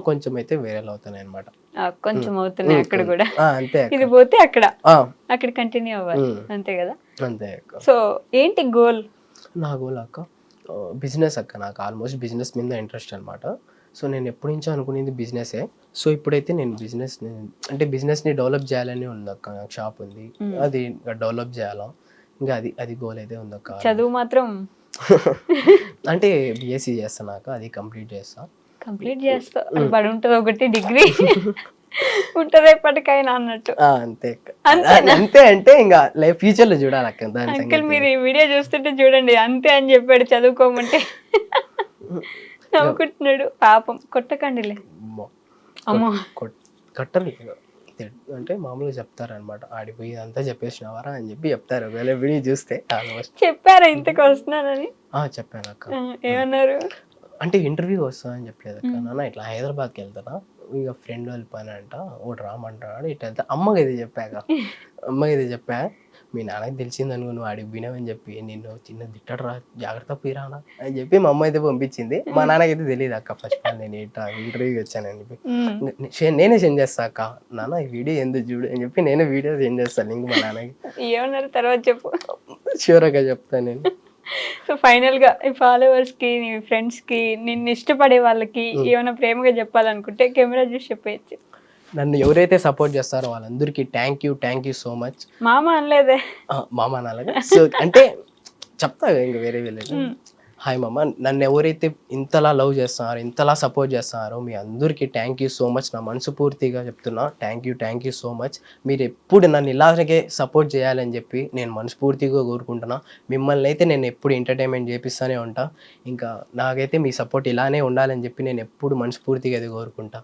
కొంచెం అయితే వైరల్ అవుతాయి అనమాట. కొంచెం అవుతున్నాయి అక్కడ కూడా, అంతే. ఇది పోతే అక్కడ కంటిన్యూ అవ్వాలి, అంతే కదా. అంతే. సో ఏంటి గోల్? నా గోల్ అక్క బిజినెస్ అక్క, నాకు ఆల్మోస్ట్ బిజినెస్ మీద ఇంట్రెస్ట్ అనమాట. సో నేను ఎప్పటి నుంచో అనుకునేది బిజినెసే. సో ఇప్పుడైతే నేను బిజినెస్ని డెవలప్ చేయాలని ఉంది అక్క. నాకు షాప్ ఉంది, అది డెవలప్ చేయాలా, ఇంకా అది గోల్ అయితే ఉంది అక్క. చదువు మాత్రం అంటే బిఎస్సి చేస్తాను అక్క, అది కంప్లీట్ చేస్తా. కంప్లీట్ చేస్తా పడి ఉంటుంది ఒకటి డిగ్రీ ఉంటుంది ఎప్పటికైనా అన్నట్టు. అంతే అక్క. అంతే అంటే ఇంకా లైఫ్ ఫ్యూచర్ లో చూడాలి అక్క దాని అంకుల్ సంగతి. మీరు ఈ వీడియో చూస్తుంటే చూడండి అంతే అని చెప్పాడు చదువుకోమంటే నవ్వుకుంటున్నాడు. పాపం కొట్టకండిలే. అమ్మో. అమ్మో కట్టరు అంటే మామూలుగా చెప్తారనమాట, ఆడిపోయి అంతా చెప్పేసినవారా అని చెప్పి చెప్తారు. ఒకవేళ వీడియో చూస్తే ఆల్మోస్ట్ చెప్పారా ఇంతకు వస్తున్నానని? చెప్పాను అక్క. ఏమన్నారు? అంటే ఇంటర్వ్యూ వస్తా అని చెప్పలేదు అక్క. నాన్న ఇట్లా హైదరాబాద్కి వెళ్తానా, ఇక ఫ్రెండ్ వాళ్ళ పని అంట, ఒకటి రామంటాడు, ఇట్లా వెళ్తా. అమ్మకి ఇది చెప్పా, మీ నాన్నకి తెలిసింది అనుకో నువ్వు ఆడికి పోయినావని చెప్పి నిన్ను చిన్న తిట్టడు రా, జాగ్రత్త పోయిరానా అని చెప్పి మా అమ్మ అయితే పంపించింది. మా నాన్నకైతే తెలియదు అక్క ఫస్ట్ ఆల్ నేను ఇట్లా ఇంటర్వ్యూకి వచ్చానని చెప్పి. నేనే సెండ్ చేస్తా అక్క, నాన్న ఈ వీడియో ఎందుకు చూడు అని చెప్పి నేనే వీడియో సెండ్ చేస్తాను లింక్ మా నాన్నకి. ఏమన్నారు తర్వాత చెప్పు. షూర్గా చెప్తాను నేను. సో ఫైనల్ గా ఈ ఫాలోవర్స్ కి, నీ ఫ్రెండ్స్ కి, నిన్ను ఇష్టపడే వాళ్ళకి ఏమైనా ప్రేమగా చెప్పాలనుకుంటే కెమెరా చూసి చెప్పేయచ్చు. నన్ను ఎవరైతే సపోర్ట్ చేస్తారో వాళ్ళందరికీ థ్యాంక్ యూ సో మచ్. మామ అనలేదే? మామ అనాలగా. సో అంటే చెప్తా ఇంకా వేరే వెళ్ళలేదు. హాయ్ మామ, నన్ను ఎవరైతే ఇంతలా లవ్ చేస్తున్నారో, ఇంతలా సపోర్ట్ చేస్తున్నారో మీ అందరికీ థ్యాంక్ యూ సో మచ్. నా మనసు పూర్తిగా చెప్తున్నా థ్యాంక్ యూ సో మచ్. మీరు ఎప్పుడు నన్ను ఇలాగే సపోర్ట్ చేయాలని చెప్పి నేను మనస్ఫూర్తిగా కోరుకుంటున్నా. మిమ్మల్ని అయితే నేను ఎప్పుడు ఎంటర్టైన్మెంట్ చేపిస్తూనే ఉంటా. ఇంకా నాకైతే మీ సపోర్ట్ ఇలానే ఉండాలని చెప్పి నేను ఎప్పుడు మనస్ఫూర్తిగా అది కోరుకుంటా.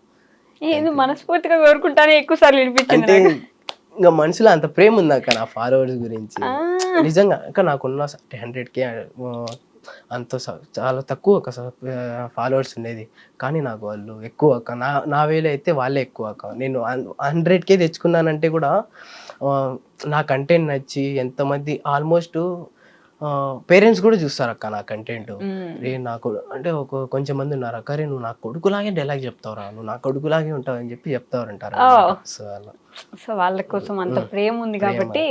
ఏదో మనస్ఫూర్తిగా కోరుకుంటానే ఎక్కువ సార్లు వినిపించింది. అంటే ఇంకా మనసులో అంత ప్రేమ ఉంది అక్క నా ఫాలోవర్స్ గురించి. నిజంగా అక్క నాకున్న 100K అంత చాలా తక్కువ ఒక ఫాలోవర్స్ ఉండేది, కానీ నాకు వాళ్ళు ఎక్కువ అక్క. నా వేలో అయితే వాళ్ళే ఎక్కువ అక్క. నేను 100K తెచ్చుకున్నానంటే కూడా నా కంటెంట్ నచ్చి ఎంతమంది ఆల్మోస్ట్ పేరెంట్స్ కూడా చూస్తారు అక్క నా కంటెంట్. రే నాకు అంటే కొంచెం మంది ఉన్నారు అక్క, రే నువ్వు నా కొడుకులాగే డైలాగ్ చెప్తావురా, నువ్వు నా కొడుకులాగే ఉంటావు అని చెప్పి చెప్తారంటారు. సో వాళ్ళ కోసం అంత ప్రేమ ఉంది కాబట్టి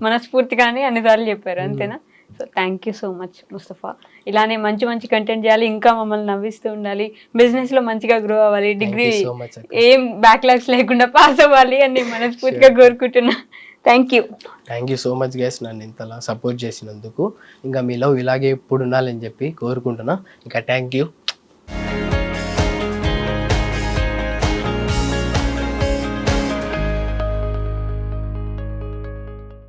మనస్ఫూర్తిగానే అన్నిసార్లు చెప్పారు, అంతేనా? So thank you so much Mustafa. ఇలానే మంచి మంచి కంటెంట్ చేయాలి, ఇంకా మమ్మల్ని నవ్విస్తూ ఉండాలి, బిజినెస్ లో మంచిగా గ్రో అవ్వాలి, డిగ్రీ ఏం బ్యాక్లాగ్స్ లేకుండా పాస్ అవ్వాలి అని నేను మనస్ఫూర్తిగా కోరుకుంటున్నా. Thank you so much guys, నన్ను ఇంతలా సపోర్ట్ చేసినందుకు. ఇంకా మీ లవ్ ఇలాగే ఎప్పుడు ఉండాలని చెప్పి కోరుకుంటున్నా. ఇంకా థ్యాంక్ యూ.